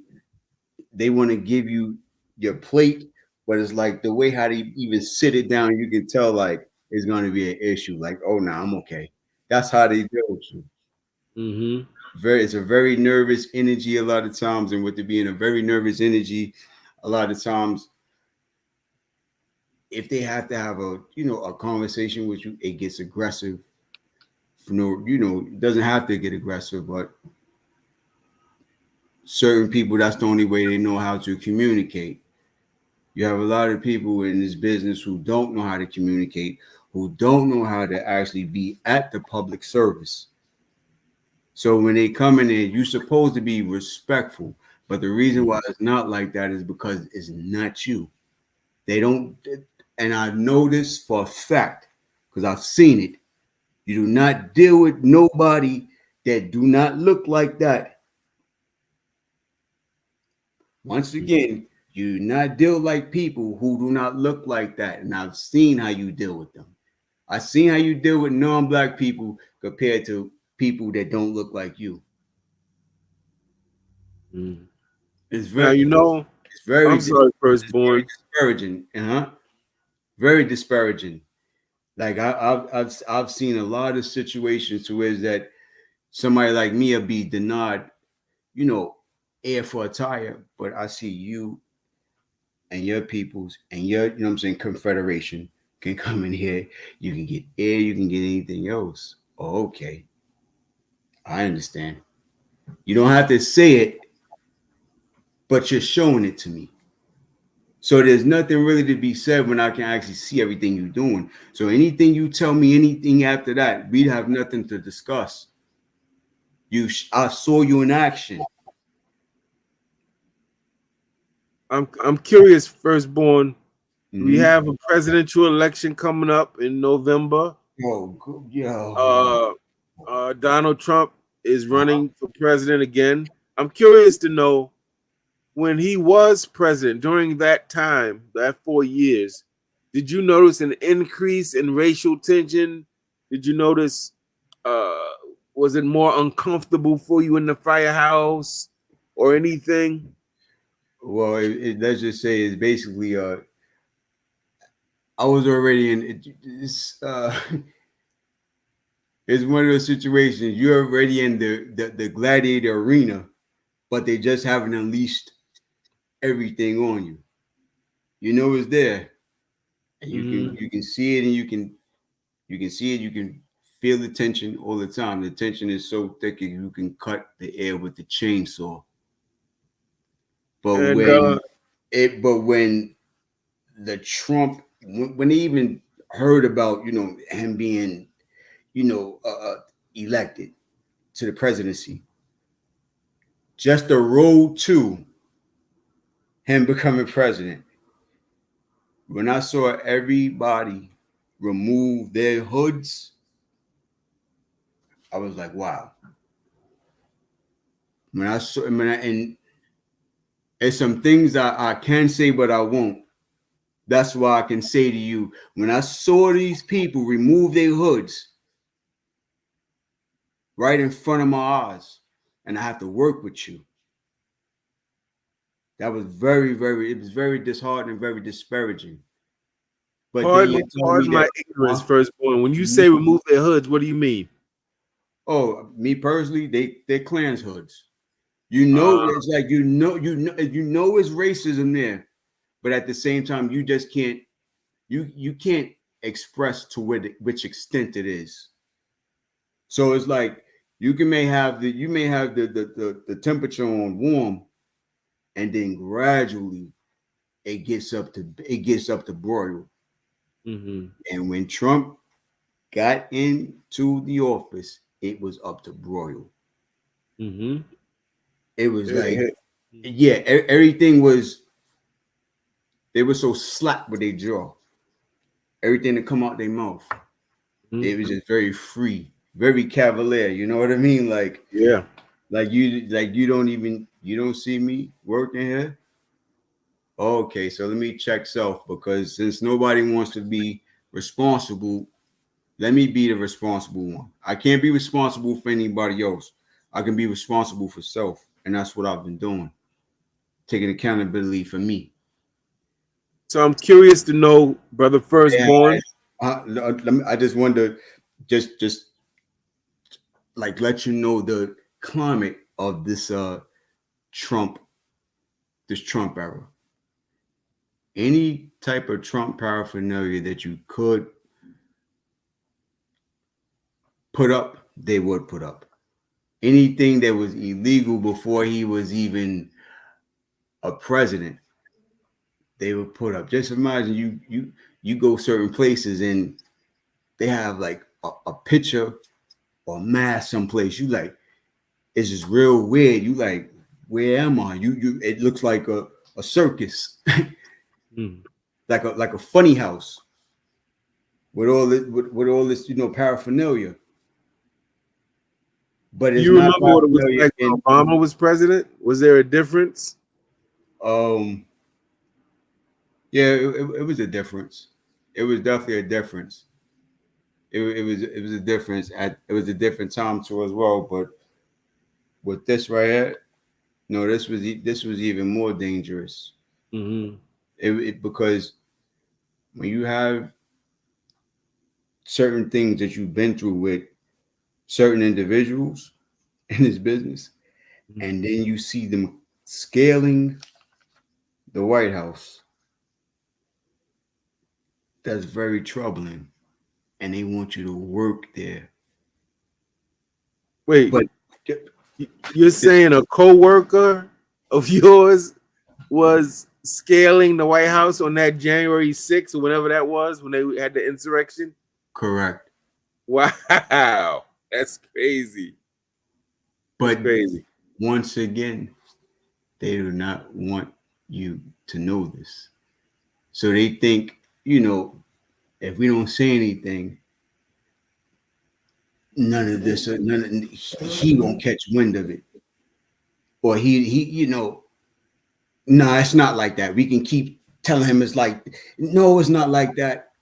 Speaker 2: they want to give you your plate, but it's like the way how they even sit it down, you can tell like it's going to be an issue. Like, oh no, I'm okay. That's how they deal with you.
Speaker 1: Mm-hmm.
Speaker 2: It's a very nervous energy a lot of times, and with it being a very nervous energy, a lot of times if they have to have a conversation with you, it gets aggressive. No, it doesn't have to get aggressive, but certain people that's the only way they know how to communicate. You have a lot of people in this business who don't know how to communicate, who don't know how to actually be at the public service. So when they come in there, you're supposed to be respectful. But the reason why it's not like that is because it's not you. They don't, and I know this for a fact because I've seen it. You do not deal with nobody that do not look like that. Once again, you do not deal like people who do not look like that. And I've seen how you deal with them. I seen how you deal with non-black people compared to people that don't look like you.
Speaker 1: Mm.
Speaker 2: It's
Speaker 1: Now
Speaker 2: very,
Speaker 1: you know.
Speaker 2: it's very,
Speaker 1: I'm sorry,
Speaker 2: it's very
Speaker 1: firstborn.
Speaker 2: disparaging. Very disparaging. Like I've seen a lot of situations to where that somebody like me will be denied, air for a tire, but I see you and your peoples and your, you know what I'm saying, confederation can come in here. You can get air, you can get anything else. Oh, okay. I understand. You don't have to say it, but you're showing it to me. So there's nothing really to be said when I can actually see everything you're doing. So anything you tell me, anything after that, we have nothing to discuss. I saw you in action.
Speaker 1: I'm curious, firstborn. We
Speaker 2: Mm-hmm.
Speaker 1: have a presidential election coming up in November.
Speaker 2: Yo.
Speaker 1: Uh, Donald Trump is running for president again. I'm curious to know, when he was president during that time, that 4 years, did you notice an increase in racial tension? Did you notice, uh, was it more uncomfortable for you in the firehouse or anything?
Speaker 2: Well, let's just say it's basically I was already in it's one of those situations you're already in the gladiator arena, but they just haven't unleashed everything on you. You know it's there. And
Speaker 1: Mm-hmm.
Speaker 2: you can see it and you can see it, you can feel the tension all the time. The tension is so thick you can cut the air with the chainsaw. But
Speaker 1: And
Speaker 2: when the Trump when they even heard about him being you know elected to the presidency, just the road to him becoming president, when I saw everybody remove their hoods, I was like, wow. And there's some things I can say, but I won't. That's why I can say to you, when I saw these people remove their hoods right in front of my eyes, and I have to work with you, that was it was very disheartening, very disparaging. But then you tell me
Speaker 1: pardon
Speaker 2: that,
Speaker 1: my ignorance,
Speaker 2: huh?
Speaker 1: firstborn. When you
Speaker 2: Mhm.
Speaker 1: say remove their hoods, what do you mean?
Speaker 2: Oh, me personally, they're clans hoods. You know,
Speaker 1: Uh,
Speaker 2: it's like it's racism there, but at the same time, you just can't you can't express to which extent it is. So it's like you may have the temperature on warm, and then gradually it gets up to broil.
Speaker 1: mhm,
Speaker 2: And when Trump got into the office, it was up to broil.
Speaker 1: mhm.
Speaker 2: It was like,
Speaker 1: Eh,
Speaker 2: yeah, everything was, they were so slack with their jaw. Everything that come out their mouth,
Speaker 1: mhm.
Speaker 2: it was just very free, very cavalier. You know what I mean?
Speaker 1: Yeah.
Speaker 2: You don't see me working here. Okay, so let me check self, because since nobody wants to be responsible, let me be the responsible one. I can't be responsible for anybody else. I can be responsible for self, and that's what I've been doing, taking accountability for me.
Speaker 1: So I'm curious to know, brother
Speaker 2: Yeah,
Speaker 1: firstborn.
Speaker 2: I just wanted to just like let you know the climate of Trump this Trump era. Any type of Trump paraphernalia that you could put up, they would put up. Anything that was illegal before he was even a president, they would put up. Just imagine you go certain places and they have like a picture or mask someplace. You like, it's just real weird. You like, where am I? You it looks like a circus,
Speaker 1: Mm.
Speaker 2: like a funny house with all this paraphernalia. But
Speaker 1: Do
Speaker 2: it's
Speaker 1: you
Speaker 2: not
Speaker 1: remember what it was
Speaker 2: paraphernalia
Speaker 1: like when
Speaker 2: in
Speaker 1: Obama was president? Was there a difference?
Speaker 2: um yeah, it was a difference. It was definitely a difference. it was a difference it was a different time too as well. But with this right here, no, this was even more dangerous.
Speaker 1: Mm-hmm.
Speaker 2: Because when you have certain things that you've been through with certain individuals in this business, and then you see them scaling the White House, that's very troubling. And they want you to work there.
Speaker 1: Wait,
Speaker 2: But
Speaker 1: you're saying a co-worker of yours was scaling the White House on that January 6th or whatever that was when they had the insurrection?
Speaker 2: correct.
Speaker 1: Wow, that's crazy. That's
Speaker 2: But
Speaker 1: crazy.
Speaker 2: once again, they do not want you to know this. So they think, if we don't say anything, none of this, he won't catch wind of it. Or nah, it's not like that. We can keep telling him it's like, no, it's not like that.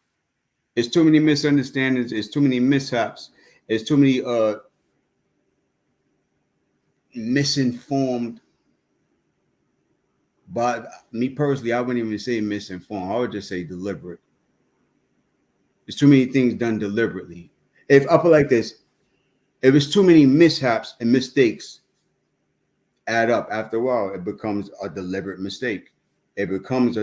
Speaker 2: There's too many misunderstandings. There's too many mishaps. There's too many misinformed. But me personally, I wouldn't even say misinformed. I would just say deliberate. There's too many things done deliberately. If I put it like this, if it's too many mishaps and mistakes add up, after a while, it becomes a deliberate mistake. It becomes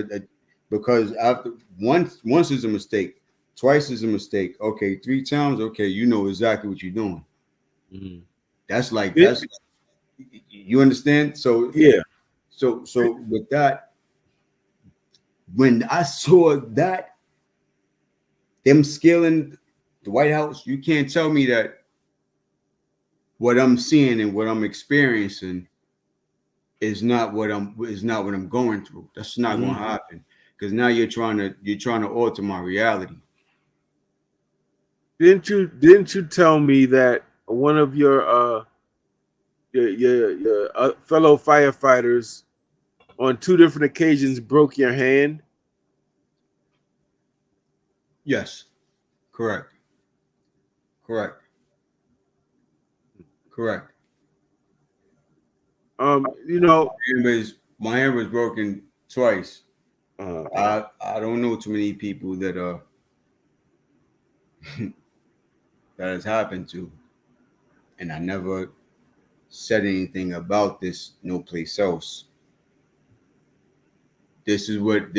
Speaker 2: because after once is a mistake, twice is a mistake. Okay, 3 times. Okay, you know exactly what you're doing.
Speaker 1: Mm-hmm.
Speaker 2: That's like
Speaker 1: Yeah.
Speaker 2: you understand. So
Speaker 1: Yeah.
Speaker 2: so with that, when I saw that them scaling the White House, you can't tell me that what I'm seeing and what I'm experiencing is not what I'm going through. That's not going to happen because now you're trying to alter my reality.
Speaker 1: Didn't you tell me that one of your fellow firefighters on 2 different occasions broke your hand?
Speaker 2: Yes, correct, correct, correct.
Speaker 1: You know,
Speaker 2: My hand was broken twice.
Speaker 1: uh,
Speaker 2: I don't know too many people that that has happened to, and I never said anything about this no place else. This is what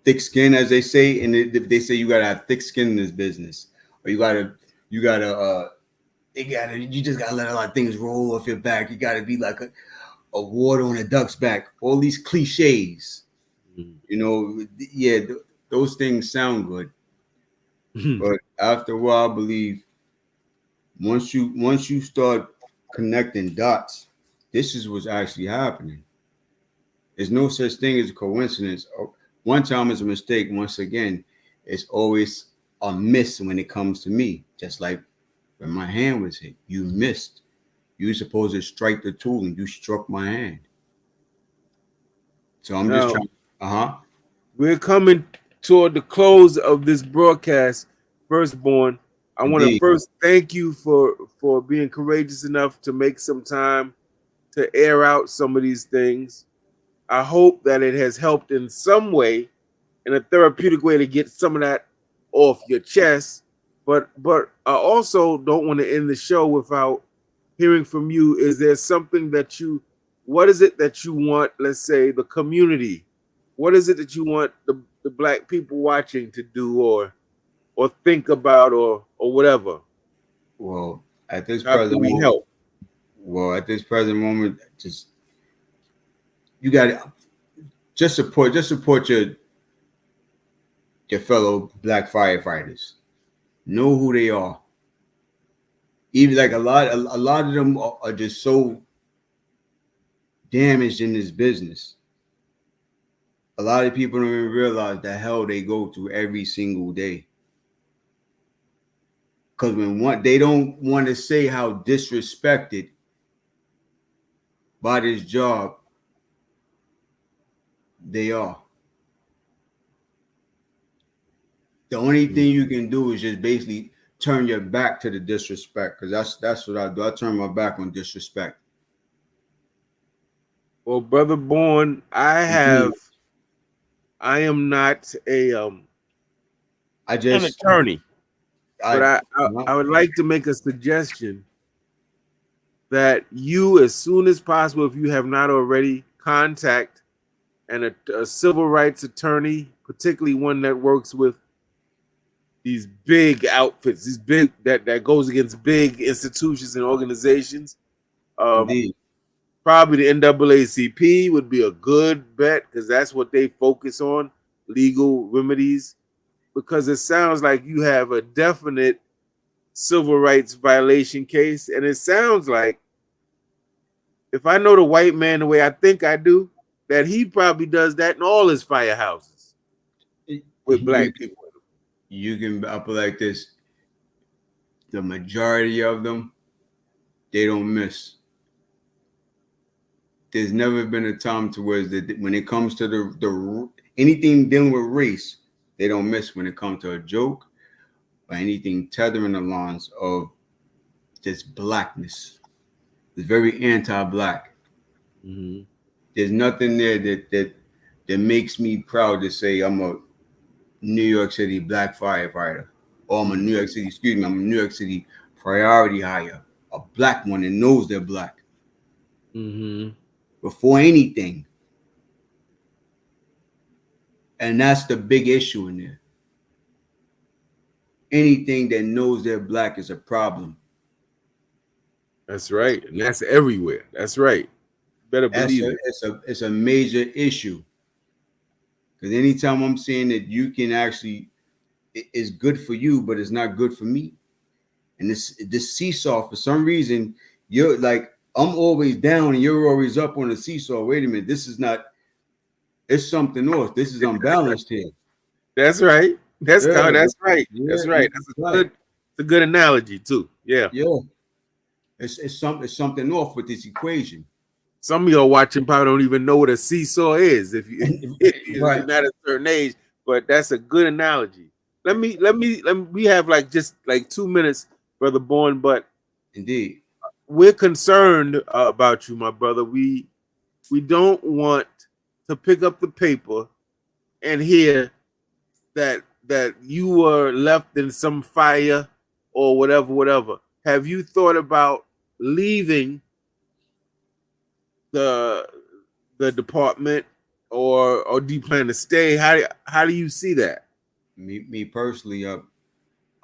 Speaker 2: thick skin, as they say, and they say you gotta have thick skin in this business, or you gotta you just gotta let a lot of things roll off your back. You gotta be like a water on a duck's back. All these cliches, yeah, those things sound good, but after a while, I believe once you start connecting dots, this is what's actually happening. There's no such thing as a coincidence. One time is a mistake. Once again, it's always a miss when it comes to me. Just like when my hand was hit, you missed. You were supposed to strike the tool and you struck my hand. So I'm just
Speaker 1: now
Speaker 2: trying.
Speaker 1: we're coming toward the close of this broadcast, Firstborn. I want to
Speaker 2: Indeed.
Speaker 1: first thank you for being courageous enough to make some time to air out some of these things. I hope that it has helped in some way, in a therapeutic way, to get some of that off your chest. But I also don't want to end the show without hearing from you. Is there something that what is it that you want, let's say, the community, what is it that you want the black people watching to do or think about or whatever?
Speaker 2: Well, at this
Speaker 1: How can
Speaker 2: present
Speaker 1: we
Speaker 2: moment,
Speaker 1: help?
Speaker 2: just you got to just support your fellow black firefighters. Know who they are. Even like a lot of them are just so damaged in this business. A lot of people don't even realize the hell they go through every single day. Because they don't want to say how disrespected by this job they are. The only thing you can do is just basically turn your back to the disrespect, because that's what I do. I turn my back on disrespect.
Speaker 1: Well, brother Born,
Speaker 2: Indeed.
Speaker 1: I am not a
Speaker 2: I
Speaker 1: an
Speaker 2: just
Speaker 1: attorney, but
Speaker 2: I
Speaker 1: I would like to make a suggestion that you, as soon as possible, if you have not already, contact a civil rights attorney, particularly one that works with these big outfits, these big that goes against big institutions and organizations. Um,
Speaker 2: indeed.
Speaker 1: Probably the NAACP would be a good bet because that's what they focus on, legal remedies. Because it sounds like you have a definite civil rights violation case, and it sounds like, if I know the white man the way I think I do, that he probably does that in all his firehouses with
Speaker 2: You
Speaker 1: black people.
Speaker 2: you can up like this. The majority of them, they don't miss. There's never been a time to where when it comes to the anything dealing with race, they don't miss when it comes to a joke or anything tethering the lines of just blackness. It's very anti-black.
Speaker 1: Mm-hmm.
Speaker 2: There's nothing there that makes me proud to say I'm a New York City black firefighter, or I'm a New York City, excuse me, I'm a New York City priority hire, a black one that knows they're black.
Speaker 1: Mm-hmm.
Speaker 2: Before anything. And that's the big issue in there. Anything that knows they're black is a problem.
Speaker 1: That's right, and that's everywhere. That's right. Better believe it.
Speaker 2: It's a major issue. Because anytime I'm saying that you can actually, it's good for you, but it's not good for me. And this seesaw, for some reason, you're like, I'm always down and you're always up on the seesaw. Wait a minute, this is not, it's something else. This is unbalanced here.
Speaker 1: That's right. That's
Speaker 2: Yeah,
Speaker 1: that's right.
Speaker 2: yeah,
Speaker 1: That's right.
Speaker 2: right.
Speaker 1: It's a good analogy too. Yeah.
Speaker 2: Yeah. It's something off with this equation.
Speaker 1: Some of y'all watching probably don't even know what a seesaw is if you're
Speaker 2: Right.
Speaker 1: not a certain age, but that's a good analogy. We have like just like 2 minutes, brother Born, but
Speaker 2: Indeed.
Speaker 1: we're concerned about you, my brother. We don't want to pick up the paper and hear that you were left in some fire or whatever. Have you thought about leaving the department, or do you plan to stay? How do you see that?
Speaker 2: Me personally,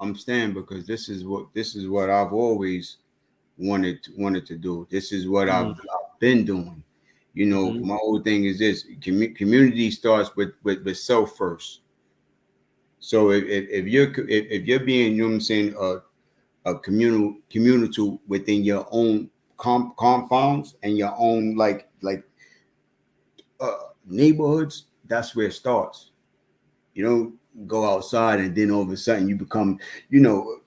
Speaker 2: I'm staying because this is what I've always wanted to do. This is what I've been doing. You know,
Speaker 1: Mm-hmm.
Speaker 2: my whole thing is this: community starts with self first. So if you're being, you know what I'm saying, a community within your own confounds and your own neighborhoods, that's where it starts. You don't go outside and then all of a sudden you become, you know,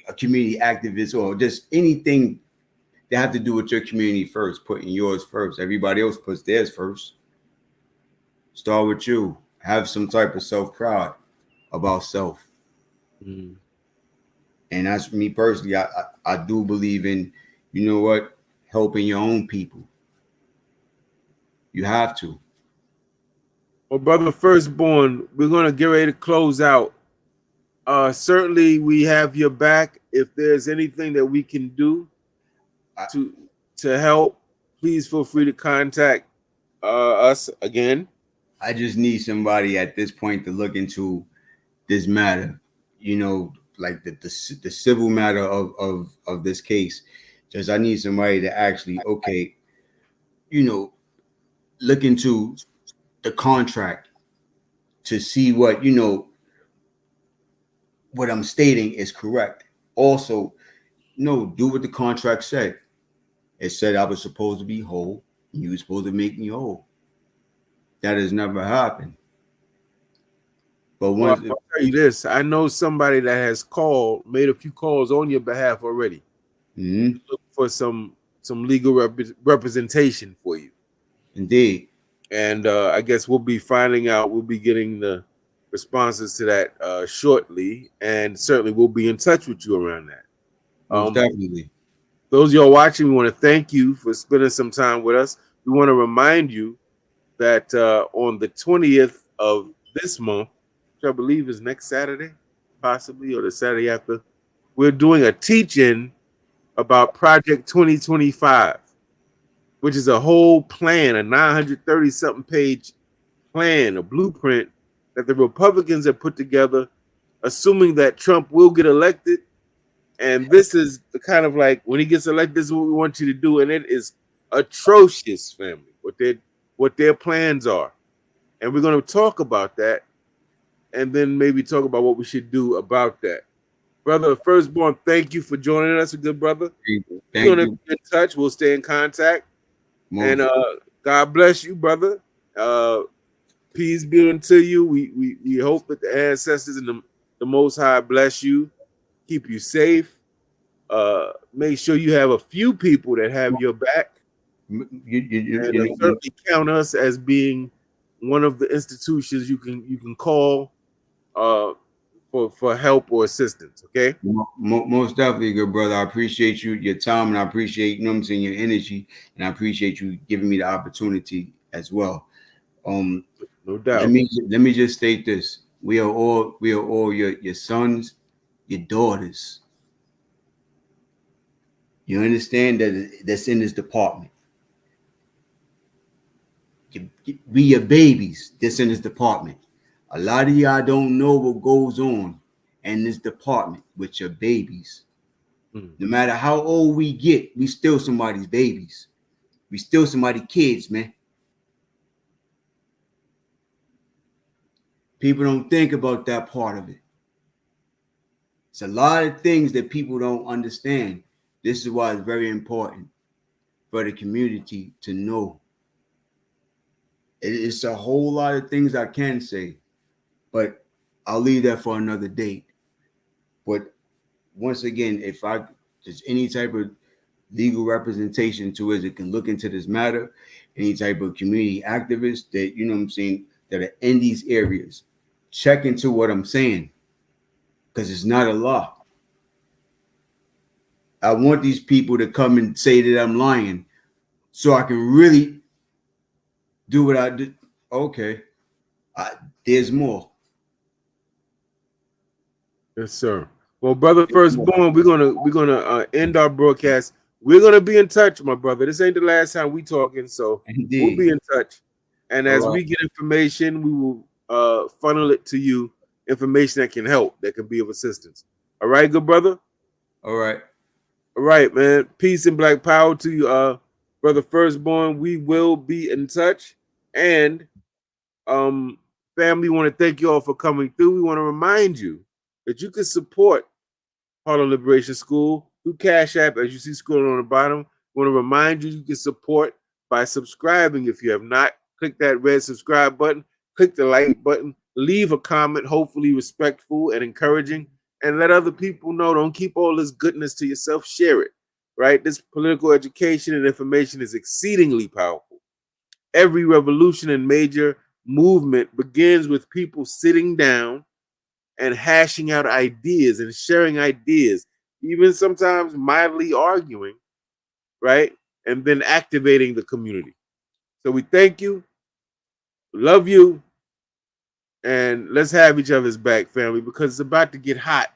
Speaker 2: a community activist or just anything that have to do with your community first, putting yours first. Everybody else puts theirs first. Start with you. Have some type of self-pride about self.
Speaker 1: Mm-hmm.
Speaker 2: And that's me personally. I do believe in, you know what, helping your own people. You have to.
Speaker 1: Well, brother Firstborn, we're gonna get ready to close out. Certainly, we have your back. If there's anything that we can do
Speaker 2: I,
Speaker 1: to help, please feel free to contact us again.
Speaker 2: I just need somebody at this point to look into this matter. You know, like the civil matter of this case. Just I need somebody to actually, okay, you know, look into the contract to see what, you know, what I'm stating is correct. Also, no, do what the contract said. It said I was supposed to be whole. And you were supposed to make me whole. That has never happened. But
Speaker 1: Well,
Speaker 2: once,
Speaker 1: I'll tell you this: I know somebody that has made a few calls on your behalf already,
Speaker 2: mm-hmm,
Speaker 1: look for some legal representation for you.
Speaker 2: indeed,
Speaker 1: And I guess we'll be finding out. We'll be getting the responses to that shortly, and certainly we'll be in touch with you around that.
Speaker 2: Most definitely.
Speaker 1: Those of y'all watching, we want to thank you for spending some time with us. We want to remind you that on the 20th of this month, which I believe is next Saturday, possibly, or the Saturday after, we're doing a teach-in about Project 2025, which is a whole plan, a 930-something page plan, a blueprint that the Republicans have put together, assuming that Trump will get elected. And this is the kind of like, when he gets elected, this is what we want you to do. And it is atrocious, family, what their plans are. And we're going to talk about that, and then maybe talk about what we should do about that. Brother Firstborn, thank you for joining us, a good brother.
Speaker 2: Thank
Speaker 1: We're going to
Speaker 2: you.
Speaker 1: be in touch. We'll stay in contact.
Speaker 2: Most.
Speaker 1: And God bless you, brother. Peace be unto you. We hope that the ancestors and the Most High bless you, keep you safe. Make sure you have a few people that have your back. And certainly count us as being one of the institutions you can call for help or assistance. Okay.
Speaker 2: Most definitely, good brother. I appreciate your time, and I appreciate, you know what I'm saying, your energy, and I appreciate you giving me the opportunity as well.
Speaker 1: No doubt.
Speaker 2: Let me just state this: we are all your sons, your daughters. You understand that's in this department. We your babies that's in this department. A lot of y'all don't know what goes on in this department with your babies. No matter how old we get, we still somebody's babies. We still somebody's kids, man. People don't think about that part of it. It's a lot of things that people don't understand. This is why it's very important for the community to know. It's a whole lot of things I can say, but I'll leave that for another date. But once again, if there's any type of legal representation to it that can look into this matter, any type of community activists that, you know what I'm saying, that are in these areas, check into what I'm saying, because it's not a law. I want these people to come and say that I'm lying so I can really do what I did. Okay. There's more.
Speaker 1: Yes, sir. Well, brother Firstborn, we're gonna end our broadcast. We're gonna be in touch, my brother. This ain't the last time we talking, so
Speaker 2: Indeed.
Speaker 1: We'll be in touch. And as
Speaker 2: All right.
Speaker 1: we get information, we will funnel it to you. Information that can help, that can be of assistance. All right, good brother.
Speaker 2: All right.
Speaker 1: All right, man. Peace and black power to you, brother Firstborn. We will be in touch. And family, want to thank you all for coming through. We want to remind you that you can support Harlem Liberation School through Cash App, as you see scrolling on the bottom. We want to remind you can support by subscribing. If you have not, click that red subscribe button, click the like button, leave a comment, hopefully respectful and encouraging, and let other people know. Don't keep all this goodness to yourself. Share it, right? This political education and information is exceedingly powerful. Every revolution and major movement begins with people sitting down and hashing out ideas and sharing ideas, even sometimes mildly arguing, right? And then activating the community. So we thank you, love you, and let's have each other's back, family, because it's about to get hot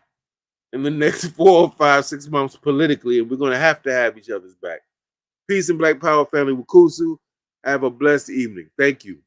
Speaker 1: in the next 4, 5, 6 months politically, and we're going to have each other's back. Peace and black power, family. Wukusu. Have a blessed evening. Thank you.